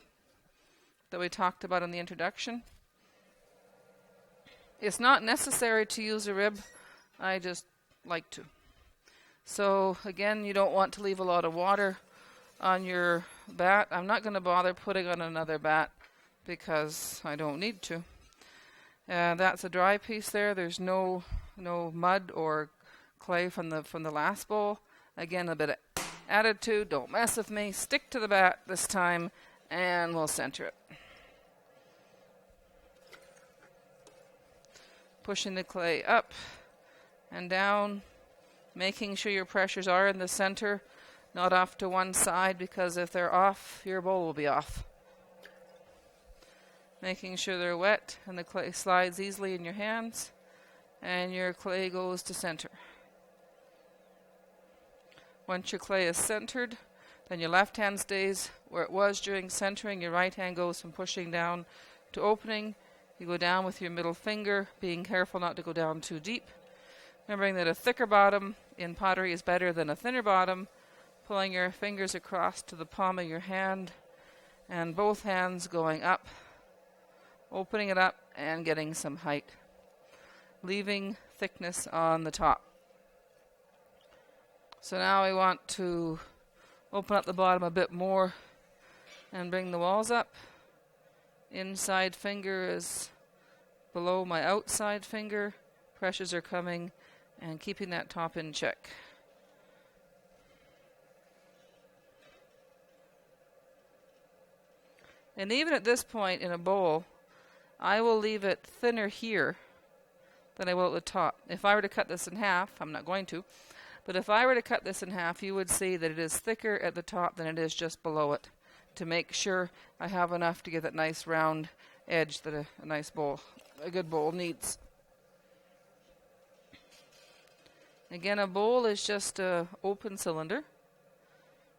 that we talked about in the introduction. It's not necessary to use a rib. I just like to. So again, you don't want to leave a lot of water on your bat. I'm not going to bother putting on another bat because I don't need to. That's a dry piece there. There's no mud or clay from the last bowl. Again, a bit of attitude. Don't mess with me. Stick to the bat this time, and we'll center it. Pushing the clay up and down, making sure your pressures are in the center, not off to one side, because if they're off, your bowl will be off. Making sure they're wet and the clay slides easily in your hands, and your clay goes to center. Once your clay is centered, then your left hand stays where it was during centering. Your right hand goes from pushing down to opening. You go down with your middle finger, being careful not to go down too deep. Remembering that a thicker bottom in pottery is better than a thinner bottom. Pulling your fingers across to the palm of your hand, and both hands going up, opening it up and getting some height, leaving thickness on the top. So now we want to open up the bottom a bit more and bring the walls up. Inside finger is below my outside finger. Pressures are coming and keeping that top in check. And even at this point in a bowl, I will leave it thinner here than I will at the top. If I were to cut this in half, I'm not going to, but if I were to cut this in half, you would see that it is thicker at the top than it is just below it, to make sure I have enough to get that nice round edge that a nice bowl, a good bowl needs. Again, a bowl is just an open cylinder.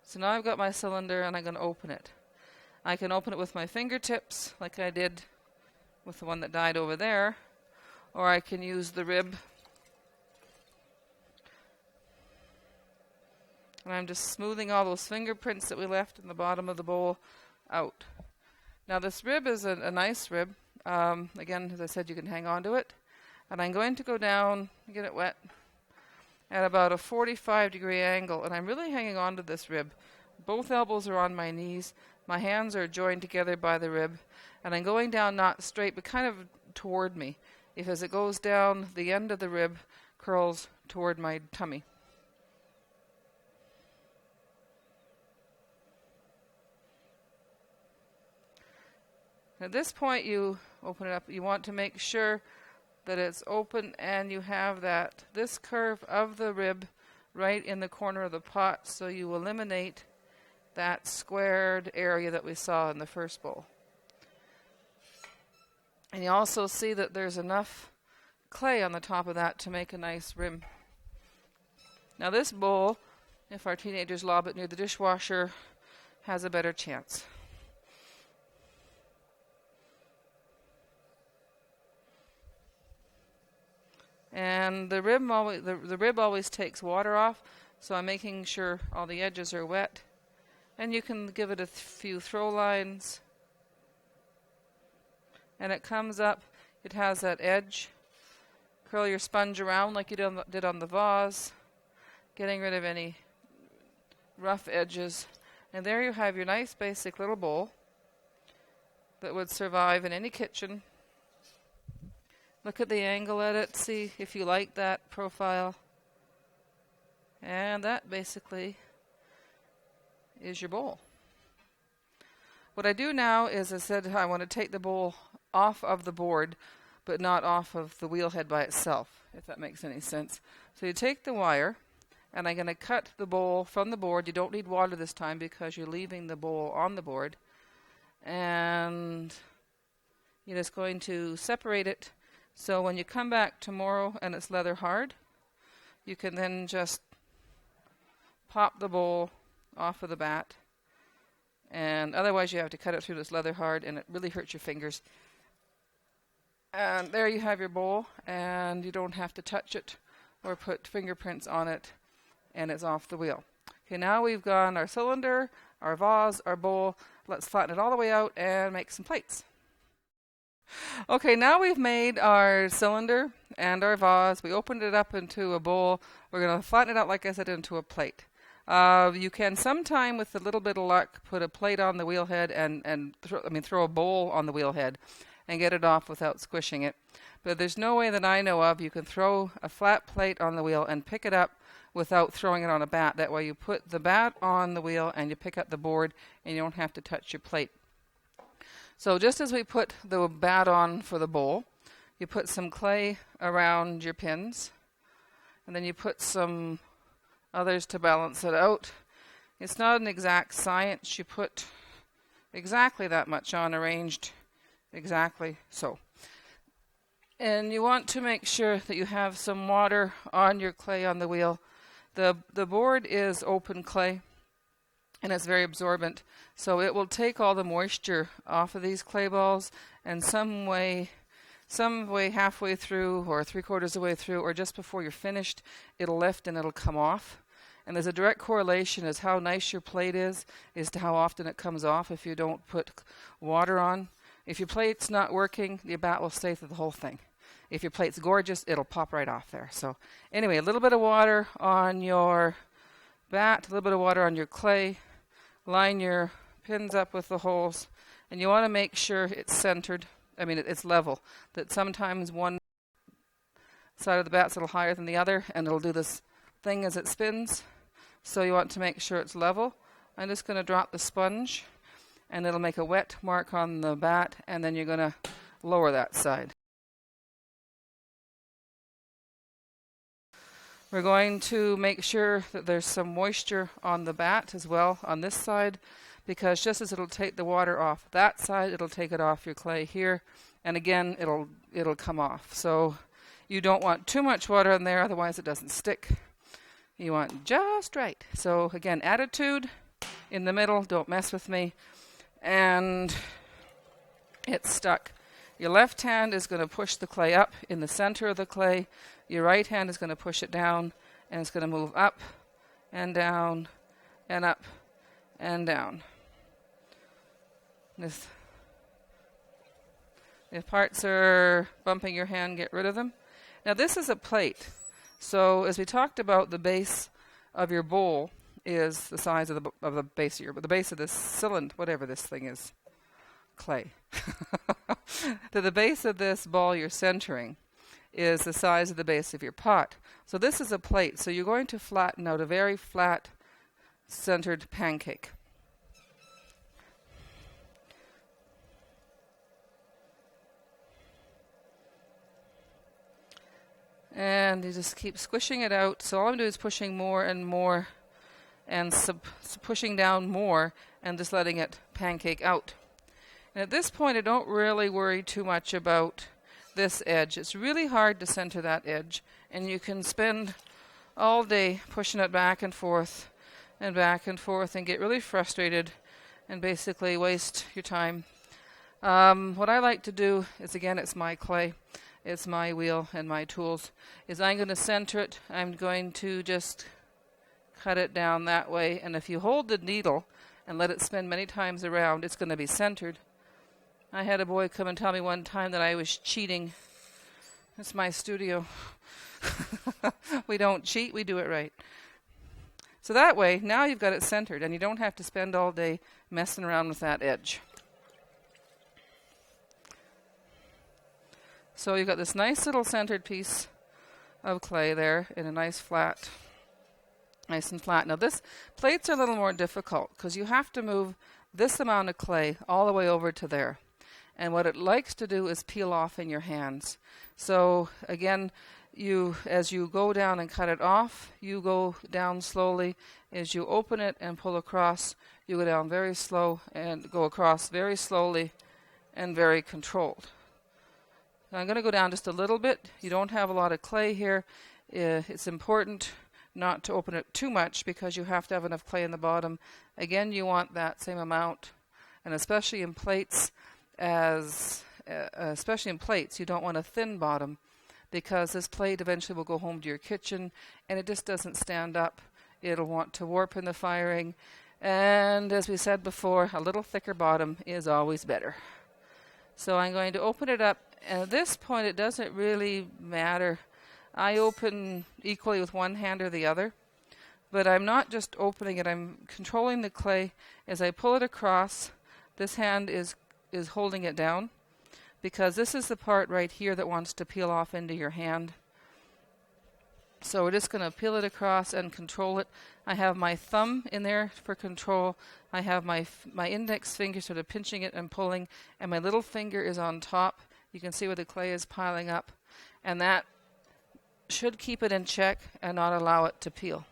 So now I've got my cylinder and I'm going to open it. I can open it with my fingertips like I did with the one that died over there, or I can use the rib. And I'm just smoothing all those fingerprints that we left in the bottom of the bowl out. Now this rib is a nice rib. Again, as I said, you can hang on to it. And I'm going to go down, get it wet, at about a 45-degree angle. And I'm really hanging on to this rib. Both elbows are on my knees. My hands are joined together by the rib. And I'm going down not straight, but kind of toward me. As it goes down, the end of the rib curls toward my tummy. At this point, you open it up. You want to make sure that it's open and you have this curve of the rib right in the corner of the pot, so you eliminate that squared area that we saw in the first bowl. And you also see that there's enough clay on the top of that to make a nice rim. Now this bowl, if our teenagers lob it near the dishwasher, has a better chance. And the rib always takes water off, so I'm making sure all the edges are wet. And you can give it a few throw lines. And it comes up, it has that edge. Curl your sponge around like you did on the vase, getting rid of any rough edges. And there you have your nice basic little bowl that would survive in any kitchen. Look at the angle at it, see if you like that profile. And that basically is your bowl. What I do now is I said I want to take the bowl off of the board, but not off of the wheel head by itself, if that makes any sense. So you take the wire, and I'm going to cut the bowl from the board. You don't need water this time because you're leaving the bowl on the board. And you're just going to separate it so when you come back tomorrow and it's leather hard, you can then just pop the bowl off of the bat. And otherwise you have to cut it through this leather hard, and it really hurts your fingers. And there you have your bowl, and you don't have to touch it or put fingerprints on it, and it's off the wheel. Okay, now we've got our cylinder, our vase, our bowl. Let's flatten it all the way out and make some plates. Okay, now we've made our cylinder and our vase. We opened it up into a bowl. We're going to flatten it out, like I said, into a plate. You can sometime, with a little bit of luck, put a plate on the wheel head and throw a bowl on the wheel head and get it off without squishing it. But there's no way that I know of you can throw a flat plate on the wheel and pick it up without throwing it on a bat. That way you put the bat on the wheel and you pick up the board and you don't have to touch your plate. So just as we put the bat on for the bowl, you put some clay around your pins, and then you put some others to balance it out. It's not an exact science. You put exactly that much on, arranged exactly so. And you want to make sure that you have some water on your clay on the wheel. The board is open clay, and it's very absorbent, so it will take all the moisture off of these clay balls, and some way halfway through or 3/4 of the way through or just before you're finished, it'll lift and it'll come off. And there's a direct correlation as how nice your plate is to how often it comes off if you don't put water on. If your plate's not working, your bat will stay through the whole thing. If your plate's gorgeous, it'll pop right off there. So anyway, a little bit of water on your bat, a little bit of water on your clay. Line your pins up with the holes, and you want to make sure it's centered. It's level. That sometimes one side of the bat's a little higher than the other, and it'll do this thing as it spins. So you want to make sure it's level. I'm just going to drop the sponge, and it'll make a wet mark on the bat, and then you're going to lower that side. We're going to make sure that there's some moisture on the bat as well on this side, because just as it'll take the water off that side, it'll take it off your clay here, and again it'll come off. So you don't want too much water in there, otherwise it doesn't stick. You want just right. So again, attitude in the middle, don't mess with me, and it's stuck. Your left hand is going to push the clay up in the center of the clay. Your right hand is going to push it down, and it's going to move up and down and up and down. If parts are bumping your hand, get rid of them. Now this is a plate. So as we talked about, the base of your bowl is the size of the base of the base of this cylinder, whatever this thing is, clay. The base of this ball you're centering is the size of the base of your pot. So this is a plate. So you're going to flatten out a very flat, centered pancake. And you just keep squishing it out. So all I'm doing is pushing more and more, and pushing down more, and just letting it pancake out. And at this point, I don't really worry too much about this edge. It's really hard to center that edge, and you can spend all day pushing it back and forth and get really frustrated and basically waste your time. What I like to do is, again, it's my clay, it's my wheel and my tools, is I'm going to center it. I'm going to just cut it down that way, and if you hold the needle and let it spin many times around, it's going to be centered. I had a boy come and tell me one time that I was cheating. It's my studio. We don't cheat, we do it right. So that way, now you've got it centered, and you don't have to spend all day messing around with that edge. So you've got this nice little centered piece of clay there in a nice flat nice and flat. Now this plates are a little more difficult because you have to move this amount of clay all the way over to there. And what it likes to do is peel off in your hands. So again, as you go down and cut it off, you go down slowly. As you open it and pull across, you go down very slow and go across very slowly and very controlled. Now I'm going to go down just a little bit. You don't have a lot of clay here. It's important not to open it too much because you have to have enough clay in the bottom. Again, you want that same amount, and especially in plates, you don't want a thin bottom because this plate eventually will go home to your kitchen and it just doesn't stand up. It'll want to warp in the firing, and as we said before, a little thicker bottom is always better. So I'm going to open it up, and at this point it doesn't really matter. I open equally with one hand or the other, but I'm not just opening it, I'm controlling the clay. As I pull it across, this hand is holding it down because this is the part right here that wants to peel off into your hand. So we're just going to peel it across and control it. I have my thumb in there for control. I have my index finger sort of pinching it and pulling, and my little finger is on top. You can see where the clay is piling up, and that should keep it in check and not allow it to peel.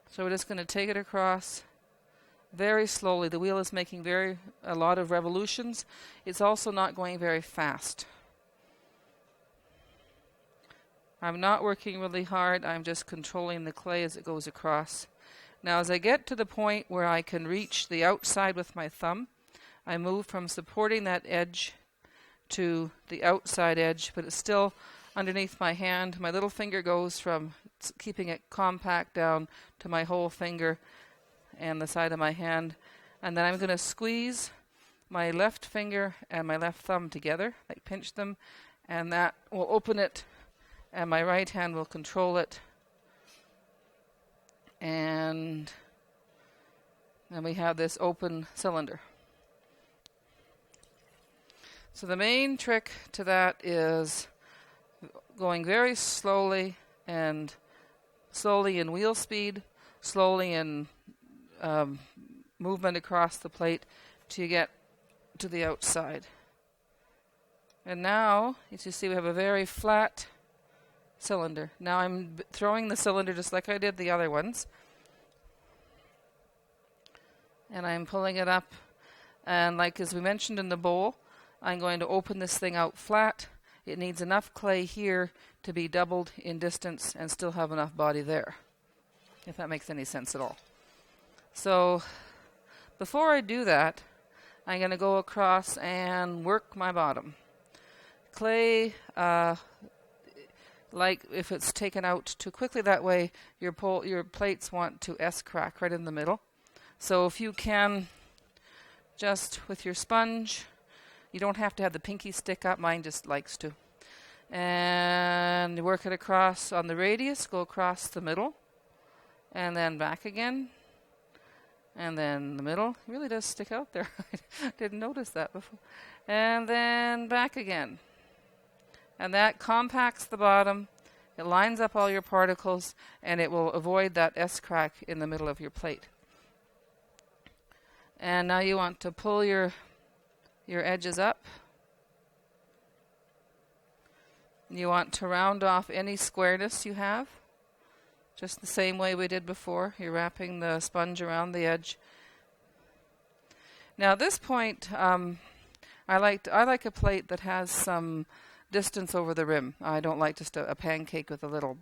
So we're just going to take it across very slowly. The wheel is making a lot of revolutions. It's also not going very fast. I'm not working really hard. I'm just controlling the clay as it goes across. Now as I get to the point where I can reach the outside with my thumb, I move from supporting that edge to the outside edge, but it's still underneath my hand. My little finger goes from keeping it compact down to my whole finger and the side of my hand. And then I'm going to squeeze my left finger and my left thumb together, like pinch them, and that will open it, and my right hand will control it. And then we have this open cylinder. So the main trick to that is going very slowly in wheel speed, slowly in movement across the plate to get to the outside. And now, as you see, we have a very flat cylinder. Now I'm throwing the cylinder just like I did the other ones. And I'm pulling it up. And like as we mentioned in the bowl, I'm going to open this thing out flat. It needs enough clay here to be doubled in distance and still have enough body there, if that makes any sense at all. So before I do that, I'm going to go across and work my bottom. Clay, like if it's taken out too quickly that way, your plates want to S-crack right in the middle. So if you can, just with your sponge, you don't have to have the pinky stick up, mine just likes to. And you work it across on the radius, go across the middle, and then back again, and then the middle. It really does stick out there. I didn't notice that before. And then back again. And that compacts the bottom, it lines up all your particles, and it will avoid that S-crack in the middle of your plate. And now you want to pull your edges up. You want to round off any squareness you have, just the same way we did before. You're wrapping the sponge around the edge. Now at this point, I like a plate that has some distance over the rim. I don't like just a pancake with a little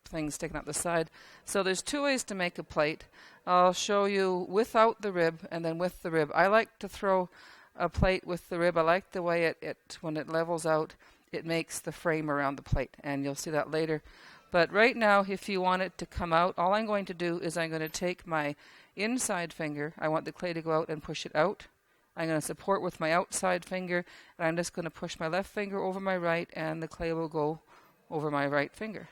thing sticking out the side. So there's two ways to make a plate. I'll show you without the rib and then with the rib. I like to throw a plate with the rib. I like the way it when it levels out, it makes the frame around the plate, and you'll see that later. But right now, if you want it to come out, all I'm going to do is I'm going to take my inside finger. I want the clay to go out and push it out. I'm going to support with my outside finger, and I'm just going to push my left finger over my right, and the clay will go over my right finger.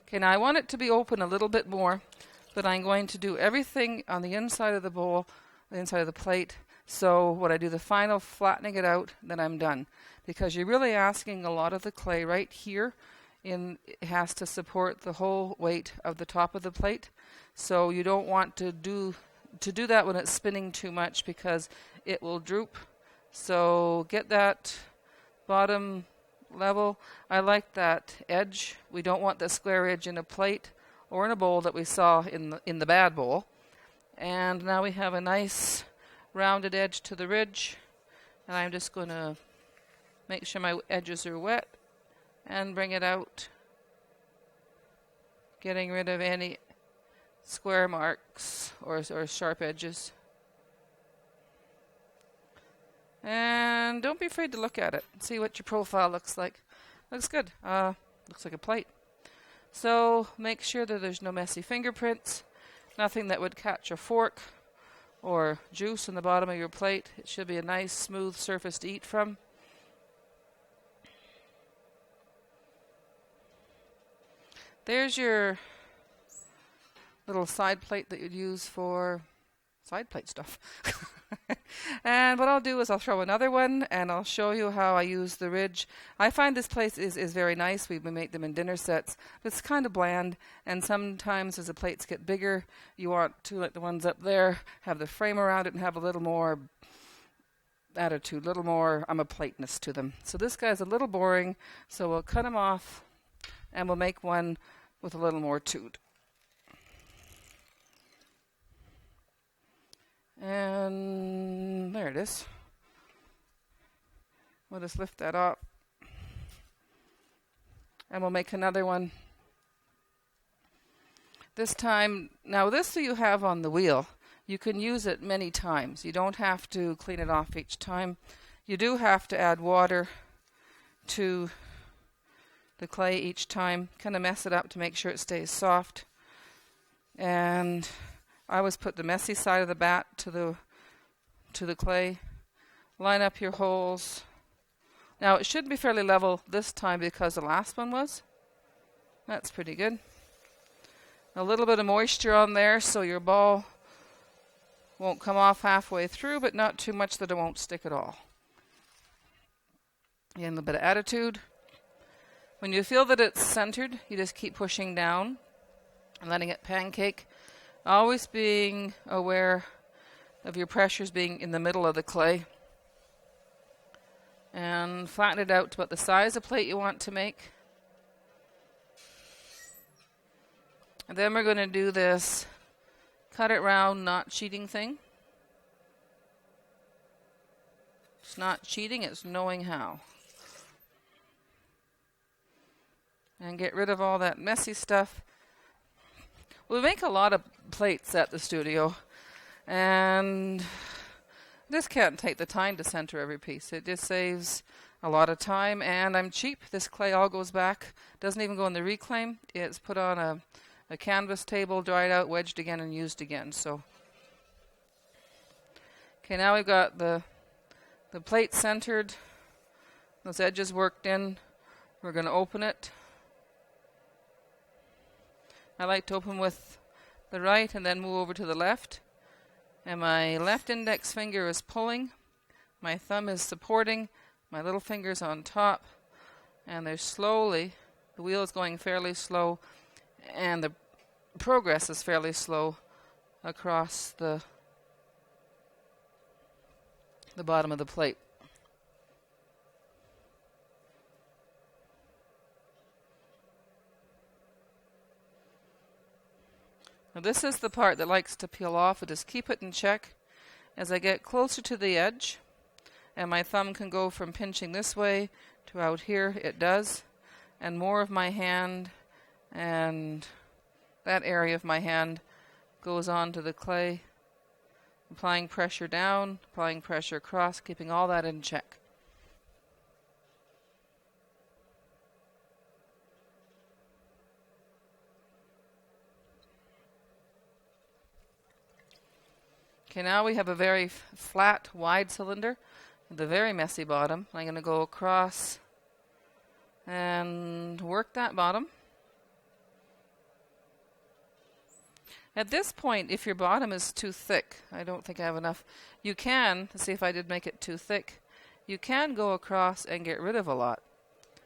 Okay, now I want it to be open a little bit more, but I'm going to do everything on the inside of the bowl, the inside of the plate, So when I do the final flattening it out, then I'm done. Because you're really asking a lot of the clay right here. It has to support the whole weight of the top of the plate. So you don't want to do that when it's spinning too much, because it will droop. So get that bottom level. I like that edge. We don't want the square edge in a plate or in a bowl that we saw in the bad bowl. And now we have a nice rounded edge to the ridge, and I'm just going to make sure my edges are wet and bring it out, getting rid of any square marks or sharp edges. And don't be afraid to look at it. See what your profile looks like. Looks good. Looks like a plate. So make sure that there's no messy fingerprints, nothing that would catch a fork or juice in the bottom of your plate. It should be a nice smooth surface to eat from. There's your little side plate that you'd use for side plate stuff. And what I'll do is I'll throw another one, and I'll show you how I use the ridge. I find this plate is very nice. We make them in dinner sets, but it's kind of bland, and sometimes as the plates get bigger, you want to, like the ones up there, have the frame around it and have a little more attitude, a little more I'm a plateness to them. So this guy's a little boring, so we'll cut him off, and we'll make one with a little more toot. And there it is. We'll just lift that up. And we'll make another one. This time, now this that you have on the wheel, you can use it many times. You don't have to clean it off each time. You do have to add water to the clay each time. Kind of mess it up to make sure it stays soft. And I always put the messy side of the bat to the clay. Line up your holes. Now it should be fairly level this time because the last one was. That's pretty good. A little bit of moisture on there so your ball won't come off halfway through, but not too much that it won't stick at all. Again, a little bit of attitude. When you feel that it's centered, you just keep pushing down and letting it pancake. Always being aware of your pressures being in the middle of the clay. And flatten it out to about the size of plate you want to make. And then we're going to do this cut it round, not cheating thing. It's not cheating, it's knowing how. And get rid of all that messy stuff. We make a lot of plates at the studio, and this can't take the time to center every piece. It just saves a lot of time, and I'm cheap. This clay all goes back, doesn't even go in the reclaim. It's put on a canvas table, dried out, wedged again, and used again. So, okay, now we've got the plate centered, those edges worked in. We're going to open it. I like to open with the right and then move over to the left. And my left index finger is pulling. My thumb is supporting. My little finger's on top. And there's slowly, the wheel is going fairly slow, and the progress is fairly slow across the bottom of the plate. Now this is the part that likes to peel off. I just keep it in check as I get closer to the edge, and my thumb can go from pinching this way to out here. It does, and more of my hand and that area of my hand goes onto the clay, applying pressure down, applying pressure across, keeping all that in check. Okay, now we have a very flat, wide cylinder with a very messy bottom. I'm going to go across and work that bottom. At this point, if your bottom is too thick, I don't think I have enough, you can, let's see if I did make it too thick, you can go across and get rid of a lot.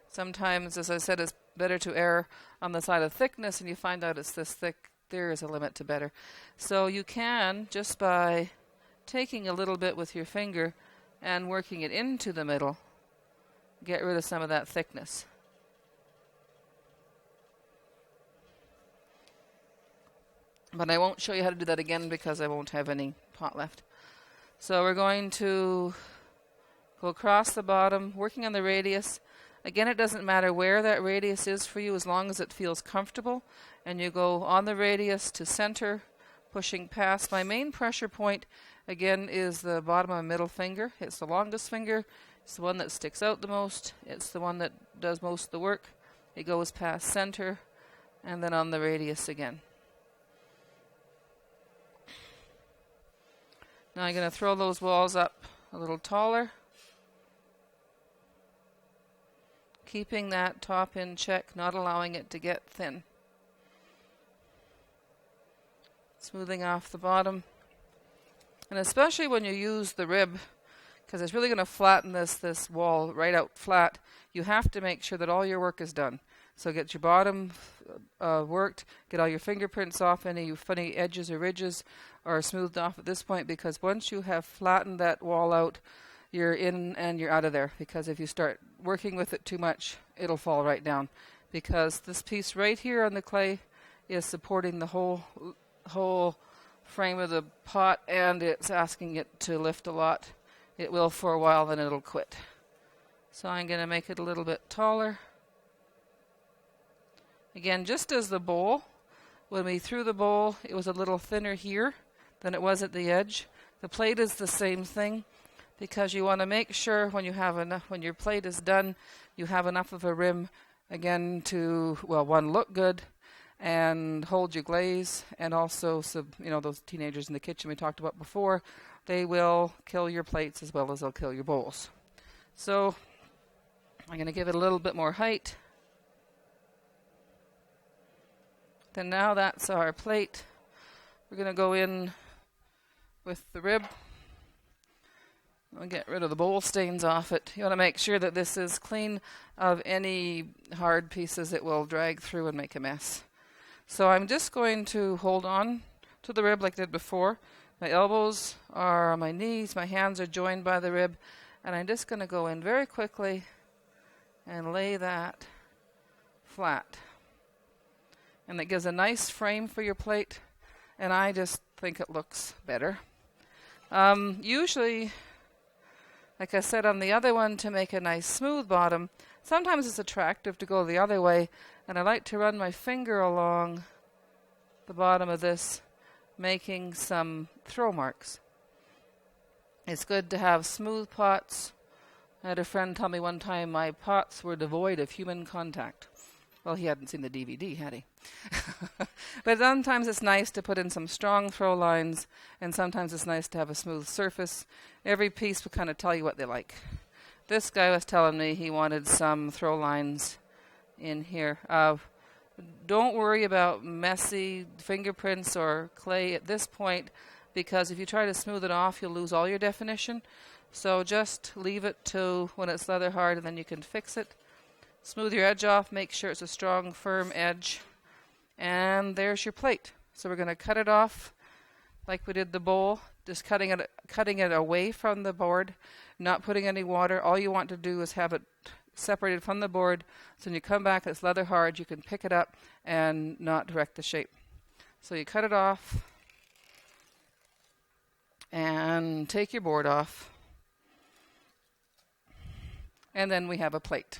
Sometimes, as I said, it's better to err on the side of thickness, and you find out it's this thick, there is a limit to better. So you can, just by taking a little bit with your finger and working it into the middle, get rid of some of that thickness. But I won't show you how to do that again because I won't have any pot left. So we're going to go across the bottom, working on the radius. Again, it doesn't matter where that radius is for you as long as it feels comfortable. And you go on the radius to center, pushing past. My main pressure point, again, is the bottom of my middle finger. It's the longest finger. It's the one that sticks out the most. It's the one that does most of the work. It goes past center and then on the radius again. Now I'm going to throw those walls up a little taller, keeping that top in check, not allowing it to get thin. Smoothing off the bottom. And especially when you use the rib, because it's really going to flatten this wall right out flat, you have to make sure that all your work is done. So get your bottom worked, get all your fingerprints off, any funny edges or ridges are smoothed off at this point, because once you have flattened that wall out, you're in and you're out of there, because if you start working with it too much, it'll fall right down, because this piece right here on the clay is supporting the whole frame of the pot, and it's asking it to lift a lot. It will for a while, then it'll quit. So I'm going to make it a little bit taller. Again, just as the bowl, when we threw the bowl, it was a little thinner here than it was at the edge. The plate is the same thing, because you want to make sure when you have enough, when your plate is done, you have enough of a rim, again, to, well, one, look good and hold your glaze, and also, so, you know, those teenagers in the kitchen we talked about before, they will kill your plates as well as they'll kill your bowls. So I'm going to give it a little bit more height. Then now that's our plate. We're going to go in with the rib. I'll get rid of the bowl stains off it. You want to make sure that this is clean of any hard pieces it will drag through and make a mess. So I'm just going to hold on to the rib like I did before. My elbows are on my knees, my hands are joined by the rib, and I'm just going to go in very quickly and lay that flat. And that gives a nice frame for your plate, and I just think it looks better. Usually, like I said on the other one, to make a nice smooth bottom, sometimes it's attractive to go the other way, and I like to run my finger along the bottom of this, making some throw marks. It's good to have smooth pots. I had a friend tell me one time my pots were devoid of human contact. Well, he hadn't seen the DVD, had he? But sometimes it's nice to put in some strong throw lines, and sometimes it's nice to have a smooth surface. Every piece will kind of tell you what they like. This guy was telling me he wanted some throw lines in here. Don't worry about messy fingerprints or clay at this point, because if you try to smooth it off, you'll lose all your definition. So just leave it to when it's leather hard, and then you can fix it. Smooth your edge off, make sure it's a strong, firm edge. And there's your plate. So we're going to cut it off like we did the bowl, just cutting it away from the board, not putting any water. All you want to do is have it separated from the board, so when you come back, it's leather hard, you can pick it up and not direct the shape. So you cut it off and take your board off, and then we have a plate.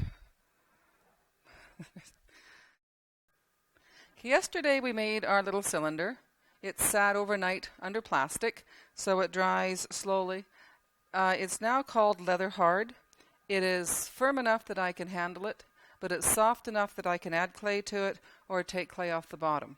Yesterday we made our little cylinder. It sat overnight under plastic, so it dries slowly. It's now called leather hard. It is firm enough that I can handle it, but it's soft enough that I can add clay to it or take clay off the bottom.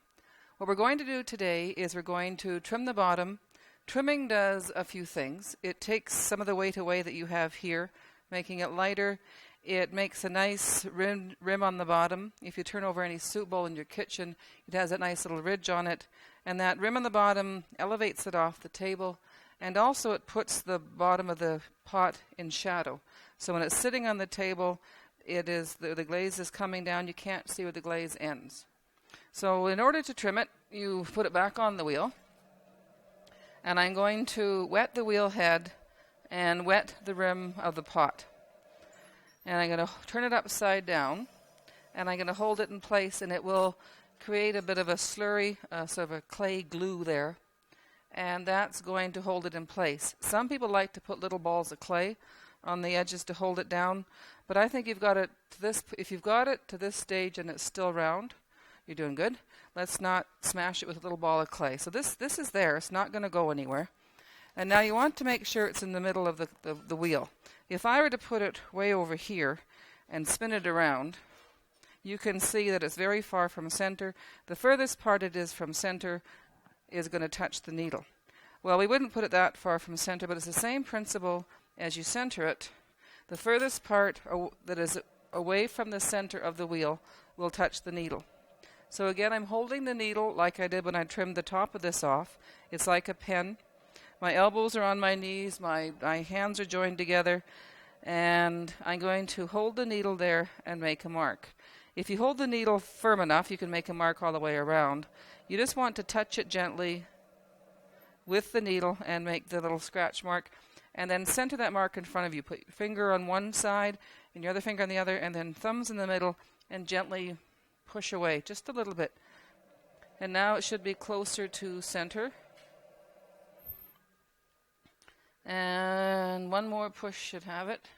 What we're going to do today is we're going to trim the bottom. Trimming does a few things. It takes some of the weight away that you have here, making it lighter. It makes a nice rim on the bottom. If you turn over any soup bowl in your kitchen, it has a nice little ridge on it. And that rim on the bottom elevates it off the table, and also it puts the bottom of the pot in shadow. So when it's sitting on the table, it is the glaze is coming down. You can't see where the glaze ends. So in order to trim it, you put it back on the wheel. And I'm going to wet the wheel head and wet the rim of the pot. And I'm going to turn it upside down, and I'm going to hold it in place, and it will create a bit of a slurry, sort of a clay glue there, and that's going to hold it in place. Some people like to put little balls of clay on the edges to hold it down, but I think you've got it to this. If you've got it to this stage and it's still round, you're doing good. Let's not smash it with a little ball of clay. So this is there. It's not going to go anywhere. And now you want to make sure it's in the middle of the wheel. If I were to put it way over here and spin it around, you can see that it's very far from center. The furthest part it is from center is going to touch the needle. Well, we wouldn't put it that far from center, but it's the same principle as you center it. The furthest part that is away from the center of the wheel will touch the needle. So again, I'm holding the needle like I did when I trimmed the top of this off. It's like a pen. My elbows are on my knees, my hands are joined together, and I'm going to hold the needle there and make a mark. If you hold the needle firm enough, you can make a mark all the way around. You just want to touch it gently with the needle and make the little scratch mark, and then center that mark in front of you. Put your finger on one side and your other finger on the other, and then thumbs in the middle, and gently push away just a little bit. And now it should be closer to center. And one more push should have it.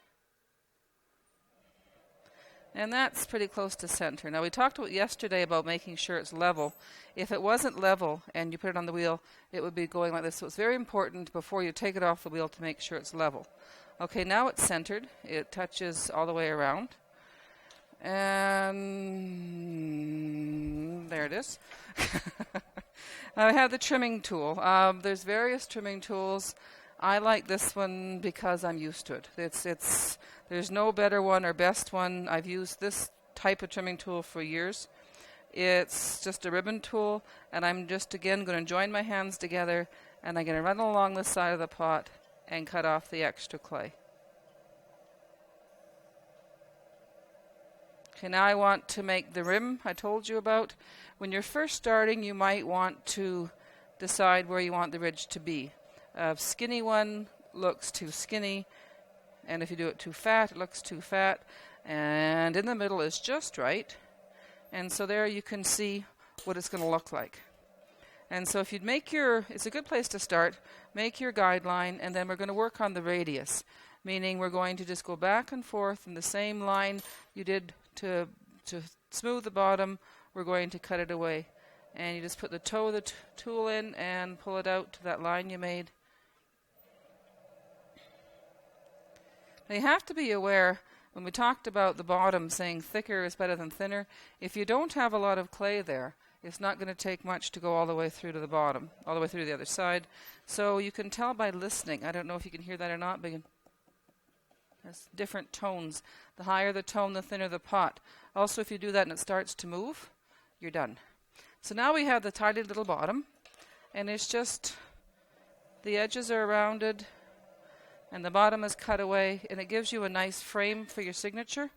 And that's pretty close to center. Now we talked yesterday about making sure it's level. If it wasn't level and you put it on the wheel, it would be going like this. So it's very important before you take it off the wheel to make sure it's level. Okay, now it's centered. It touches all the way around. And there it is. I have the trimming tool. There's various trimming tools. I like this one because I'm used to it. There's no better one or best one. I've used this type of trimming tool for years. It's just a ribbon tool, and I'm just again going to join my hands together, and I'm going to run along the side of the pot and cut off the extra clay. Okay, now I want to make the rim I told you about. When you're first starting, you might want to decide where you want the ridge to be. A skinny one looks too skinny, and if you do it too fat, it looks too fat, and in the middle is just right. And so there you can see what it's going to look like. And so if you'd make it's a good place to start, make your guideline, and then we're going to work on the radius, meaning we're going to just go back and forth in the same line you did to smooth the bottom. We're going to cut it away. And you just put the toe of the tool in and pull it out to that line you made. Now you have to be aware, when we talked about the bottom saying thicker is better than thinner, if you don't have a lot of clay there, it's not going to take much to go all the way through to the bottom, all the way through to the other side. So you can tell by listening. I don't know if you can hear that or not, but there's different tones. The higher the tone, the thinner the pot. Also, if you do that and it starts to move, you're done. So now we have the tidy little bottom, and it's just the edges are rounded and the bottom is cut away, and it gives you a nice frame for your signature.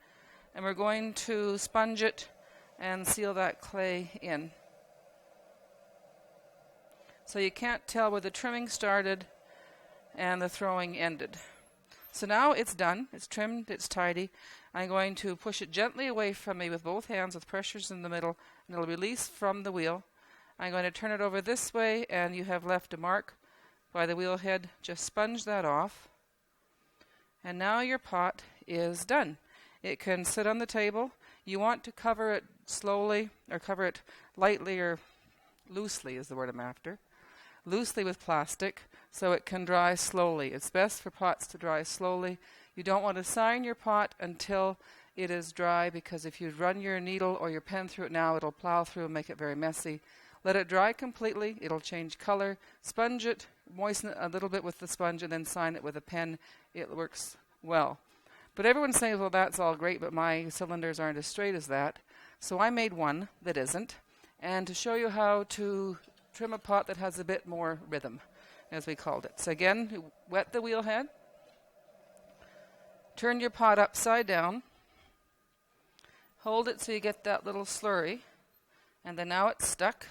And we're going to sponge it and seal that clay in. So you can't tell where the trimming started and the throwing ended. So now it's done, it's trimmed, it's tidy. I'm going to push it gently away from me with both hands with pressures in the middle, and it'll release from the wheel. I'm going to turn it over this way, and you have left a mark by the wheel head. Just sponge that off. And now your pot is done. It can sit on the table. You want to cover it slowly, or cover it lightly, or loosely is the word I'm after. Loosely with plastic, so it can dry slowly. It's best for pots to dry slowly. You don't want to sign your pot until it is dry, because if you run your needle or your pen through it now, it'll plow through and make it very messy. Let it dry completely. It'll change color. Sponge it, moisten it a little bit with the sponge, and then sign it with a pen. It works well. But everyone's saying, well, that's all great, but my cylinders aren't as straight as that. So I made one that isn't. And to show you how to trim a pot that has a bit more rhythm, as we called it. So again, you wet the wheel head, turn your pot upside down, hold it so you get that little slurry, and then now it's stuck.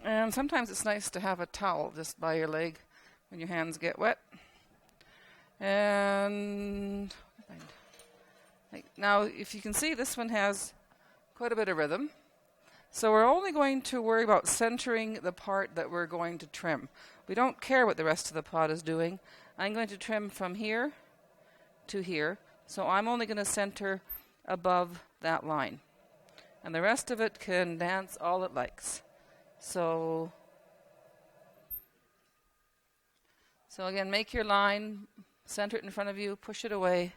And sometimes it's nice to have a towel just by your leg when your hands get wet. And now, if you can see, this one has quite a bit of rhythm. So we're only going to worry about centering the part that we're going to trim. We don't care what the rest of the pot is doing. I'm going to trim from here to here. So I'm only going to center above that line. And the rest of it can dance all it likes. So again, make your line, center it in front of you, push it away,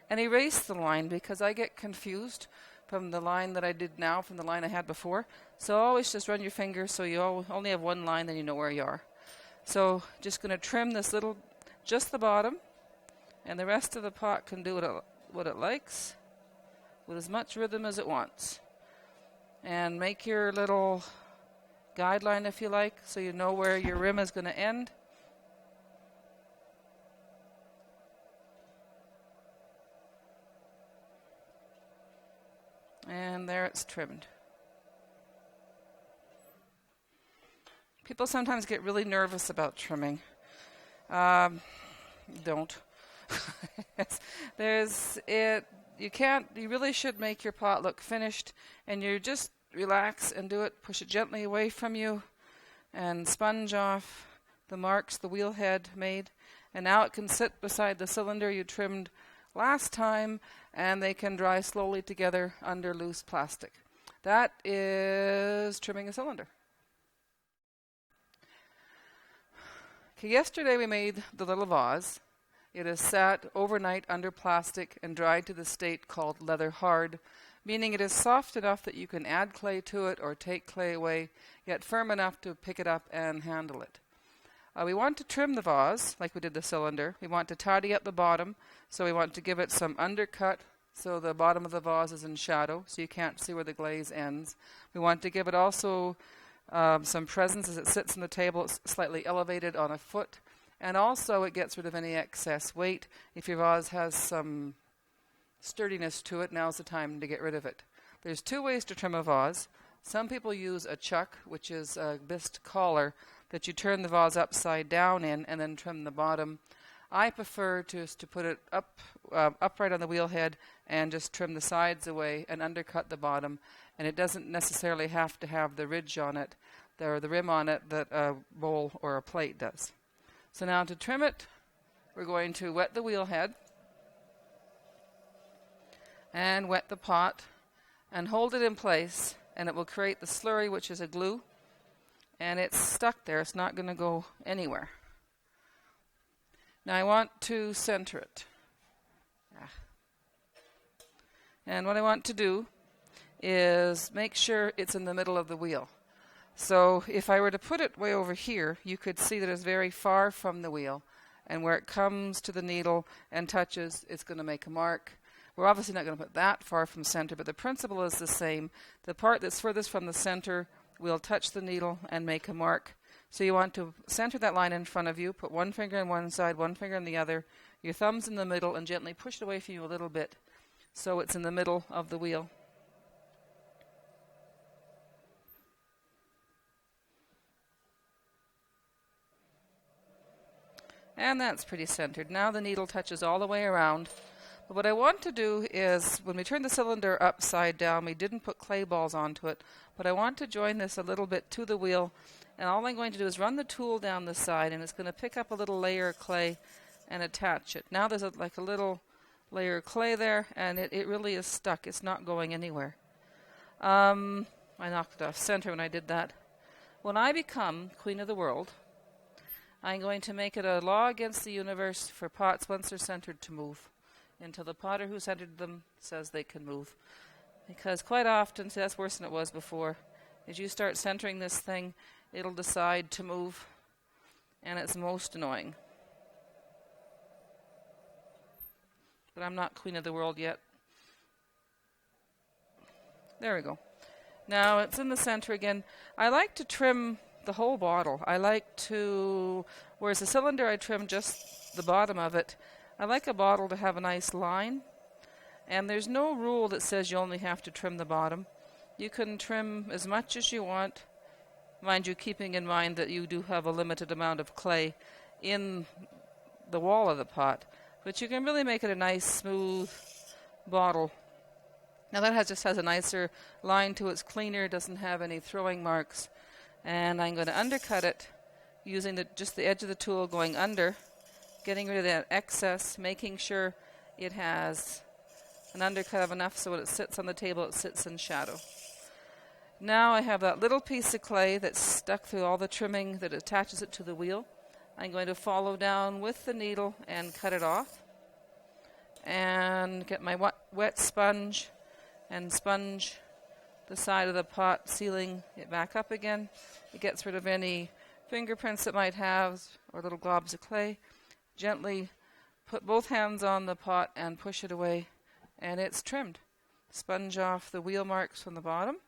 and erase the line, because I get confused from the line that I did now from the line I had before. So always just run your fingers so you only have one line, then you know where you are. So just going to trim this little, just the bottom, and the rest of the pot can do what it likes with as much rhythm as it wants. And make your little guideline, if you like, so you know where your rim is going to end. And there it's trimmed. People sometimes get really nervous about trimming. Don't. You really should make your pot look finished, and you just relax and do it. Push it gently away from you and sponge off the marks the wheel head made. And now it can sit beside the cylinder you trimmed last time, and they can dry slowly together under loose plastic. That is trimming a cylinder. Okay, yesterday we made the little vase. It is sat overnight under plastic and dried to the state called leather hard, meaning it is soft enough that you can add clay to it or take clay away, yet firm enough to pick it up and handle it. We want to trim the vase like we did the cylinder. We want to tidy up the bottom, so we want to give it some undercut so the bottom of the vase is in shadow, so you can't see where the glaze ends. We want to give it also some presence as it sits on the table. It's slightly elevated on a foot, and also it gets rid of any excess weight. If your vase has some sturdiness to it, now's the time to get rid of it. There's two ways to trim a vase. Some people use a chuck, which is a bisque collar that you turn the vase upside down in and then trim the bottom. I prefer to put it upright on the wheel head and just trim the sides away and undercut the bottom. And it doesn't necessarily have to have the ridge on it, or the rim on it, that a bowl or a plate does. So now to trim it, we're going to wet the wheel head and wet the pot and hold it in place, and it will create the slurry, which is a glue. And it's stuck there. It's not going to go anywhere. Now I want to center it. And what I want to do is make sure it's in the middle of the wheel. So if I were to put it way over here, you could see that it's very far from the wheel. And where it comes to the needle and touches, it's going to make a mark. We're obviously not going to put that far from center, but the principle is the same. The part that's furthest from the center will touch the needle and make a mark. So you want to center that line in front of you, put one finger on one side, one finger on the other, your thumbs in the middle, and gently push it away from you a little bit so it's in the middle of the wheel. And that's pretty centered. Now the needle touches all the way around. But what I want to do is, when we turn the cylinder upside down, we didn't put clay balls onto it, but I want to join this a little bit to the wheel, and all I'm going to do is run the tool down the side, and it's going to pick up a little layer of clay and attach it. Now there's like a little layer of clay there, and it really is stuck. It's not going anywhere. I knocked it off center when I did that. When I become Queen of the World, I'm going to make it a law against the universe for pots, once they're centered, to move until the potter who centered them says they can move. Because quite often, see, that's worse than it was before, as you start centering this thing, it'll decide to move, and it's most annoying. But I'm not Queen of the World yet. There we go. Now it's in the center again. I like to trim the whole bottle. I like to, whereas the cylinder I trim just the bottom of it, I like a bottle to have a nice line. And there's no rule that says you only have to trim the bottom. You can trim as much as you want, mind you, keeping in mind that you do have a limited amount of clay in the wall of the pot. But you can really make it a nice, smooth bottle. Now that just has a nicer line to it. It's cleaner, doesn't have any throwing marks. And I'm going to undercut it using just the edge of the tool going under, getting rid of that excess, making sure it has an undercut of enough so when it sits on the table, it sits in shadow. Now I have that little piece of clay that's stuck through all the trimming that attaches it to the wheel. I'm going to follow down with the needle and cut it off. And get my wet sponge and sponge the side of the pot, sealing it back up again. It gets rid of any fingerprints it might have or little globs of clay. Gently put both hands on the pot and push it away, and it's trimmed. Sponge off the wheel marks from the bottom,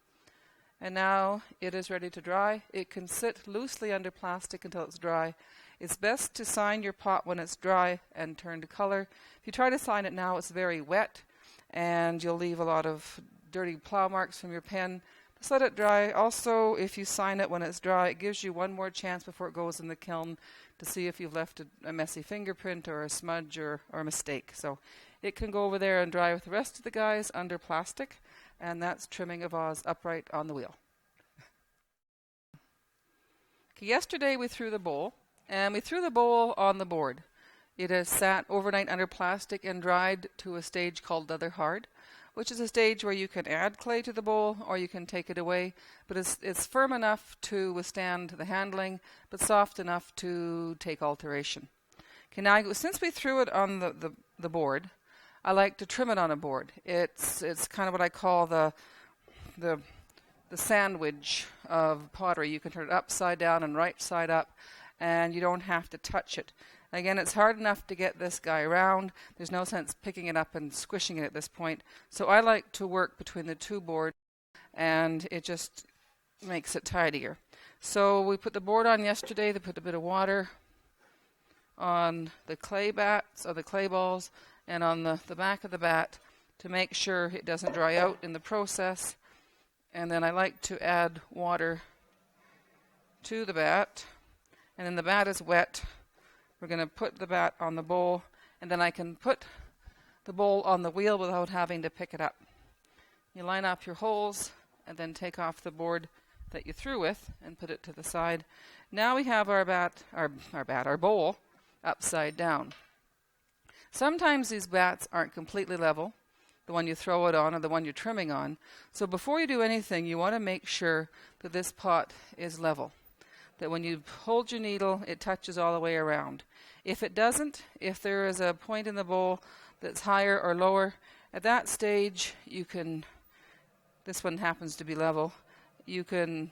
and now it is ready to dry. It can sit loosely under plastic until it's dry. It's best to sign your pot when it's dry and turn to color. If you try to sign it now, it's very wet, and you'll leave a lot of dirty plow marks from your pen. Just let it dry. Also, if you sign it when it's dry, it gives you one more chance before it goes in the kiln to see if you've left a messy fingerprint or a smudge or a mistake. So it can go over there and dry with the rest of the guys under plastic, and that's trimming a vase upright on the wheel. Okay, yesterday we threw the bowl, and we threw the bowl on the board. It has sat overnight under plastic and dried to a stage called leather hard, which is a stage where you can add clay to the bowl or you can take it away, but it's firm enough to withstand the handling, but soft enough to take alteration. Okay, now since we threw it on the board, I like to trim it on a board. It's kind of what I call the sandwich of pottery. You can turn it upside down and right side up, and you don't have to touch it. Again, it's hard enough to get this guy around. There's no sense picking it up and squishing it at this point. So I like to work between the two boards, and it just makes it tidier. So we put the board on yesterday. They put a bit of water on the clay bats or the clay balls and on the back of the bat to make sure it doesn't dry out in the process. And then I like to add water to the bat. And then the bat is wet. We're going to put the bat on the bowl, and then I can put the bowl on the wheel without having to pick it up. You line up your holes and then take off the board that you threw with and put it to the side. Now we have our bowl upside down. Sometimes these bats aren't completely level, the one you throw it on or the one you're trimming on. So before you do anything, you want to make sure that this pot is level, that when you hold your needle, it touches all the way around. If it doesn't, if there is a point in the bowl that's higher or lower, at that stage you can, this one happens to be level, you can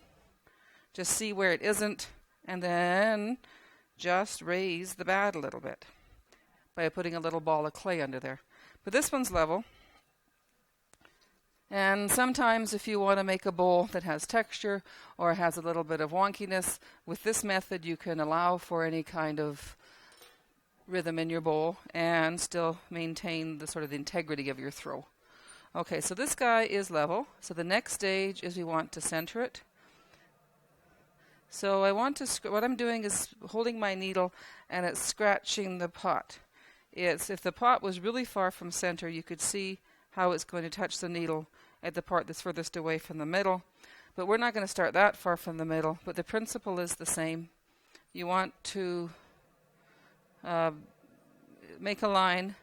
just see where it isn't and then just raise the bat a little bit by putting a little ball of clay under there. But this one's level. And sometimes if you want to make a bowl that has texture or has a little bit of wonkiness, with this method you can allow for any kind of rhythm in your bowl and still maintain the sort of the integrity of your throw. Okay, so this guy is level. So the next stage is we want to center it. So I want to, what I'm doing is holding my needle and it's scratching the pot. If the pot was really far from center, you could see how it's going to touch the needle at the part that's furthest away from the middle. But we're not going to start that far from the middle, but the principle is the same. You want to make a line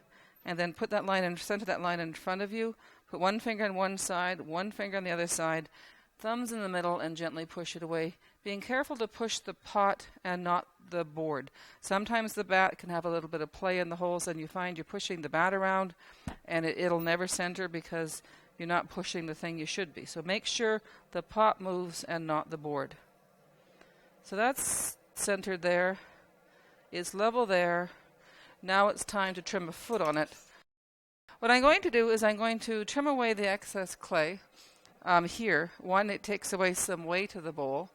and then put that line and center that line in front of you. Put one finger on one side, one finger on the other side, thumbs in the middle, and gently push it away. Being careful to push the pot and not the board. Sometimes the bat can have a little bit of play in the holes and you find you're pushing the bat around and it'll never center because you're not pushing the thing you should be. So make sure the pot moves and not the board. So that's centered there. It's level there. Now it's time to trim a foot on it. What I'm going to do is I'm going to trim away the excess clay here. One, it takes away some weight of the bowl,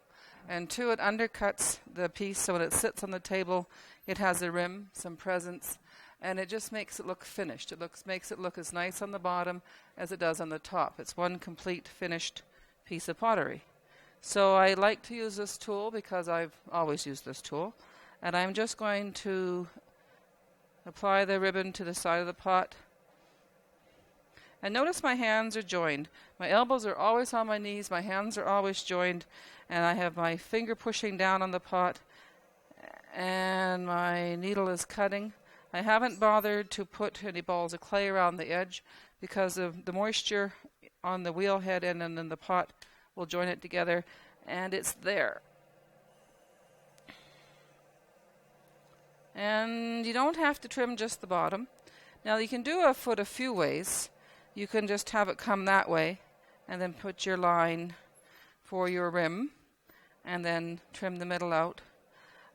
and two, it undercuts the piece so when it sits on the table, it has a rim, some presence, and it just makes it look finished. Makes it look as nice on the bottom as it does on the top. It's one complete finished piece of pottery. So I like to use this tool because I've always used this tool, and I'm just going to apply the ribbon to the side of the pot. And notice my hands are joined. My elbows are always on my knees, my hands are always joined, and I have my finger pushing down on the pot, and my needle is cutting. I haven't bothered to put any balls of clay around the edge because of the moisture on the wheel head and then the pot will join it together, and it's there. And you don't have to trim just the bottom. Now you can do a foot a few ways. You can just have it come that way and then put your line for your rim and then trim the middle out.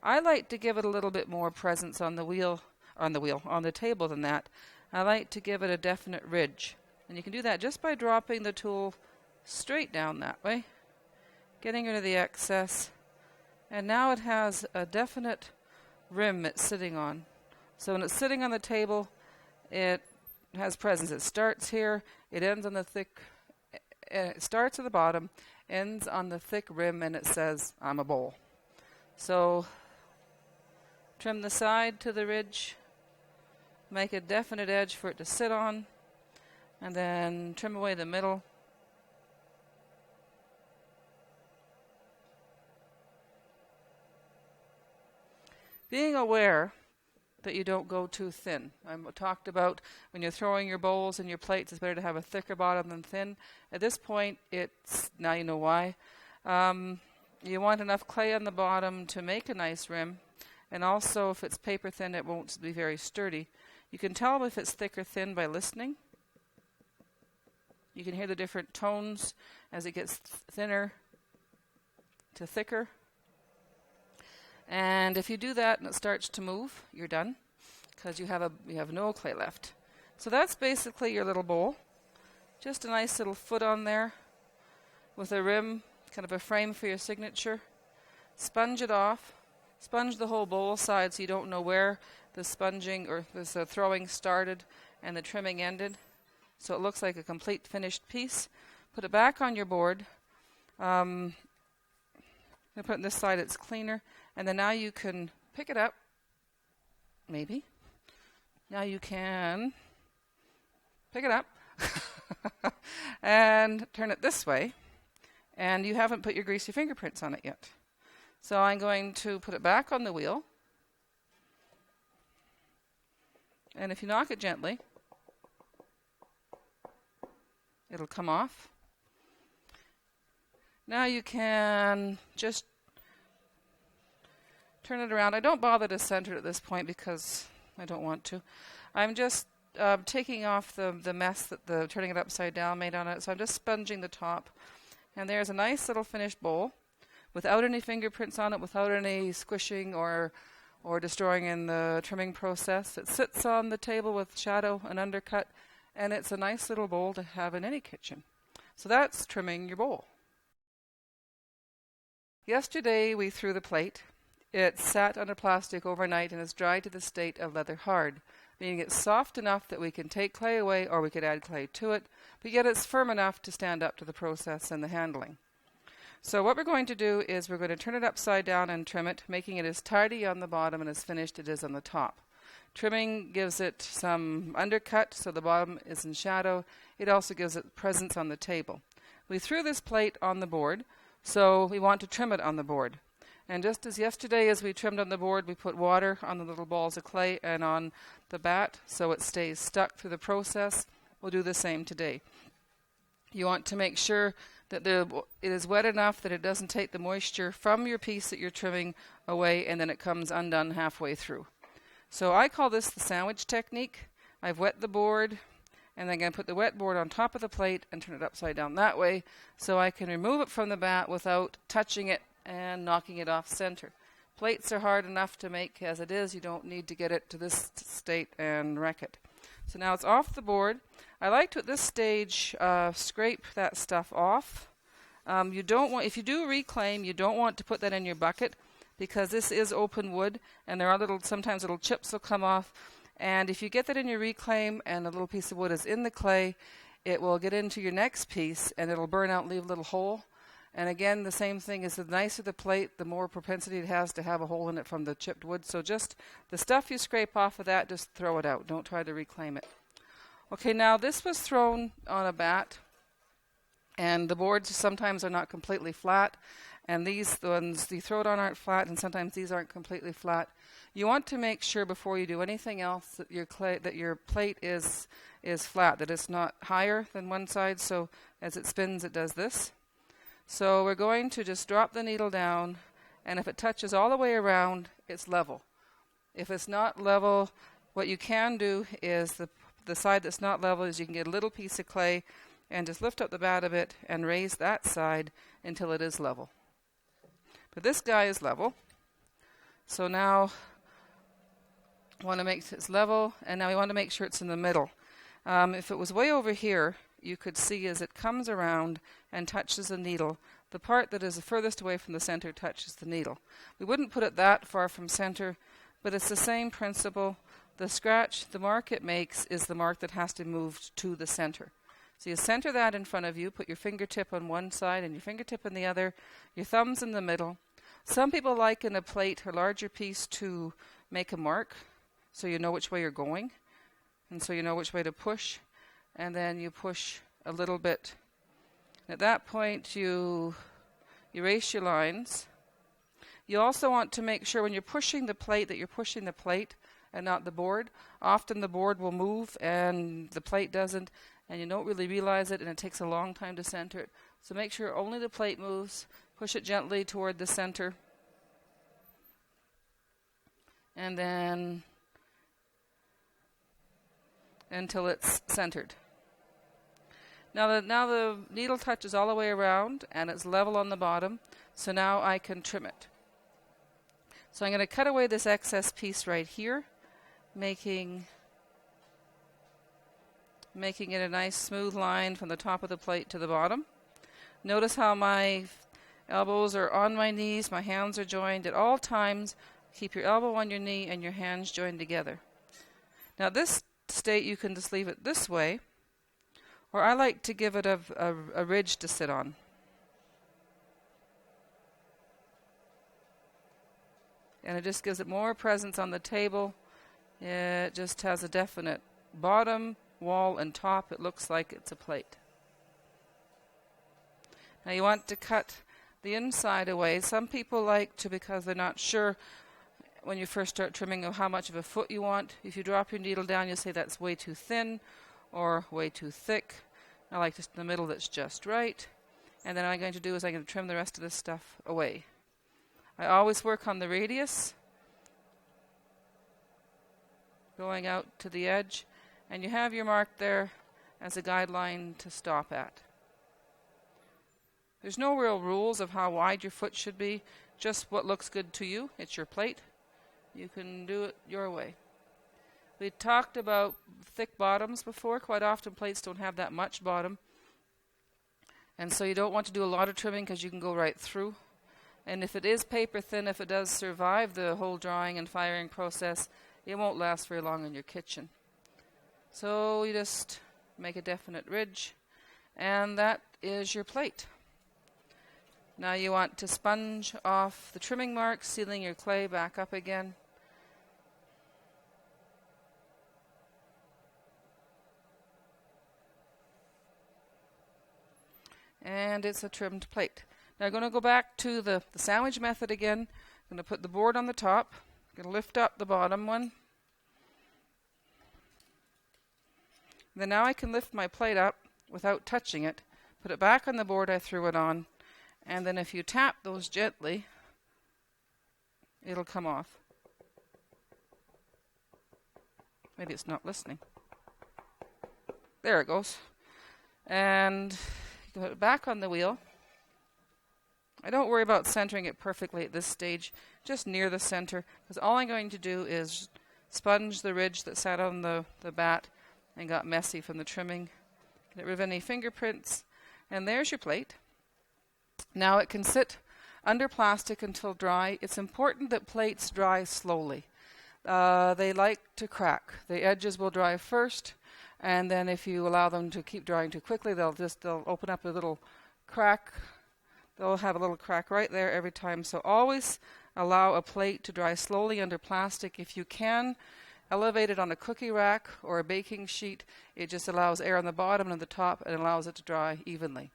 I like to give it a little bit more presence on the table than that. I like to give it a definite ridge. And you can do that just by dropping the tool straight down that way, getting rid of the excess, and now it has a definite rim it's sitting on. So when it's sitting on the table, it has presence. It starts here, it ends on the thick, it starts at the bottom, ends on the thick rim, and it says, I'm a bowl. So trim the side to the ridge, make a definite edge for it to sit on, and then trim away the middle. Being aware that you don't go too thin. I talked about when you're throwing your bowls and your plates, it's better to have a thicker bottom than thin. At this point, now you know why. You want enough clay on the bottom to make a nice rim, and also if it's paper thin, it won't be very sturdy. You can tell if it's thick or thin by listening. You can hear the different tones as it gets thinner to thicker. And if you do that and it starts to move, you're done because you have no clay left. So that's basically your little bowl. Just a nice little foot on there with a rim, kind of a frame for your signature. Sponge it off. Sponge the whole bowl side so you don't know where the sponging or the throwing started and the trimming ended. So it looks like a complete finished piece. Put it back on your board. I'm going to put it on this side, it's cleaner. And then now you can pick it up, maybe. Now you can pick it up and turn it this way. And you haven't put your greasy fingerprints on it yet. So I'm going to put it back on the wheel. And if you knock it gently, it'll come off. Now you can just turn it around. I don't bother to center it at this point because I don't want to. I'm just taking off the mess that the turning it upside down made on it. So I'm just sponging the top. And there's a nice little finished bowl without any fingerprints on it, without any squishing or destroying in the trimming process. It sits on the table with shadow and undercut, and it's a nice little bowl to have in any kitchen. So that's trimming your bowl. Yesterday we threw the plate. It sat under plastic overnight and is dried to the state of leather hard, meaning it's soft enough that we can take clay away or we could add clay to it, but yet it's firm enough to stand up to the process and the handling. So what we're going to do is we're going to turn it upside down and trim it, making it as tidy on the bottom and as finished it is on the top. Trimming gives it some undercut so the bottom is in shadow. It also gives it presence on the table. We threw this plate on the board, so we want to trim it on the board. And just as yesterday as we trimmed on the board, we put water on the little balls of clay and on the bat so it stays stuck through the process. We'll do the same today. You want to make sure that it is wet enough that it doesn't take the moisture from your piece that you're trimming away and then it comes undone halfway through. So I call this the sandwich technique. I've wet the board and then I'm going to put the wet board on top of the plate and turn it upside down that way so I can remove it from the bat without touching it and knocking it off center. Plates are hard enough to make as it is. You don't need to get it to this state and wreck it. So now it's off the board. I like to, at this stage, scrape that stuff off. You don't want, if you do reclaim, you don't want to put that in your bucket because this is open wood and there are sometimes little chips will come off. And if you get that in your reclaim and a little piece of wood is in the clay, it will get into your next piece and it'll burn out and leave a little hole. And again, the same thing is the nicer the plate, the more propensity it has to have a hole in it from the chipped wood. So just the stuff you scrape off of that, just throw it out. Don't try to reclaim it. Okay, now this was thrown on a bat, and the boards sometimes are not completely flat, and these the ones you throw it on aren't flat, and sometimes these aren't completely flat. You want to make sure before you do anything else that your plate is flat, that it's not higher than one side. So as it spins, it does this. So we're going to just drop the needle down, and if it touches all the way around, it's level. If it's not level, what you can do is the side that's not level is you can get a little piece of clay and just lift up the bat a bit and raise that side until it is level. But this guy is level. So now want to make it level, and now we want to make sure it's in the middle. If it was way over here, you could see as it comes around and touches the needle, the part that is the furthest away from the center touches the needle. We wouldn't put it that far from center, but it's the same principle. The scratch, the mark it makes, is the mark that has to move to the center. So you center that in front of you, put your fingertip on one side and your fingertip on the other, your thumbs in the middle. Some people like in a plate or larger piece to make a mark so you know which way you're going, and so you know which way to push, and then you push a little bit. At that point, you erase your lines. You also want to make sure when you're pushing the plate that you're pushing the plate and not the board. Often the board will move and the plate doesn't, and you don't really realize it, and it takes a long time to center it. So make sure only the plate moves. Push it gently toward the center. And then until it's centered. Now the needle touches all the way around and it's level on the bottom, so now I can trim it. So I'm going to cut away this excess piece right here, making it a nice smooth line from the top of the plate to the bottom. Notice how my elbows are on my knees, my hands are joined. At all times, keep your elbow on your knee and your hands joined together. Now this state you can just leave it this way, or I like to give it a ridge to sit on. And it just gives it more presence on the table. It just has a definite bottom, wall, and top. It looks like it's a plate. Now you want to cut the inside away. Some people like to, because they're not sure when you first start trimming of how much of a foot you want. If you drop your needle down, you'll say that's way too thin or way too thick. I like just in the middle that's just right. And then what I'm going to do is I'm going to trim the rest of this stuff away. I always work on the radius, going out to the edge, and you have your mark there as a guideline to stop at. There's no real rules of how wide your foot should be, just what looks good to you. It's your plate. You can do it your way. We talked about thick bottoms before. Quite often plates don't have that much bottom, and so you don't want to do a lot of trimming because you can go right through. And if it is paper thin, if it does survive the whole drying and firing process, it won't last very long in your kitchen. So you just make a definite ridge, and that is your plate. Now you want to sponge off the trimming marks, sealing your clay back up again. And it's a trimmed plate. Now I'm going to go back to the sandwich method again. I'm going to put the board on the top. I'm going to lift up the bottom one. Then now I can lift my plate up without touching it. Put it back on the board I threw it on. And then if you tap those gently, it'll come off. Maybe it's not listening. There it goes. And you put it back on the wheel. I don't worry about centering it perfectly at this stage, just near the center, because all I'm going to do is sponge the ridge that sat on the bat and got messy from the trimming. Get rid of any fingerprints. And there's your plate. Now it can sit under plastic until dry. It's important that plates dry slowly. They like to crack. The edges will dry first, and then if you allow them to keep drying too quickly, they'll open up a little crack. They'll have a little crack right there every time. So always allow a plate to dry slowly under plastic. If you can, elevate it on a cookie rack or a baking sheet. It just allows air on the bottom and the top and allows it to dry evenly.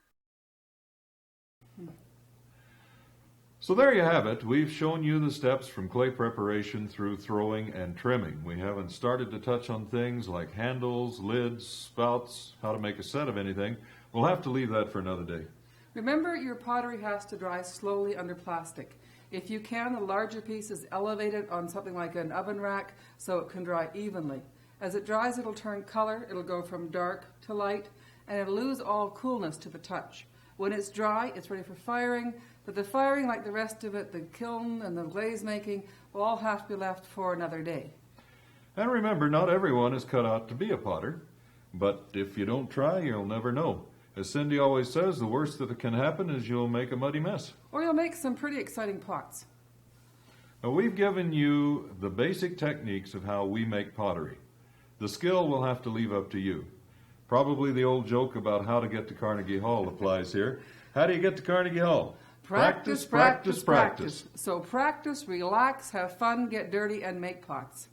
So there you have it. We've shown you the steps from clay preparation through throwing and trimming. We haven't started to touch on things like handles, lids, spouts, how to make a set of anything. We'll have to leave that for another day. Remember, your pottery has to dry slowly under plastic. If you can, the larger pieces elevate it on something like an oven rack so it can dry evenly. As it dries, it'll turn color. It'll go from dark to light, and it'll lose all coolness to the touch. When it's dry, it's ready for firing, but the firing, like the rest of it, the kiln and the glaze making, will all have to be left for another day. And remember, not everyone is cut out to be a potter, but if you don't try, you'll never know. As Cindy always says, the worst that can happen is you'll make a muddy mess. Or you'll make some pretty exciting pots. Now, we've given you the basic techniques of how we make pottery. The skill we'll have to leave up to you. Probably the old joke about how to get to Carnegie Hall applies here. How do you get to Carnegie Hall? Practice, practice, practice. So practice, relax, have fun, get dirty, and make pots.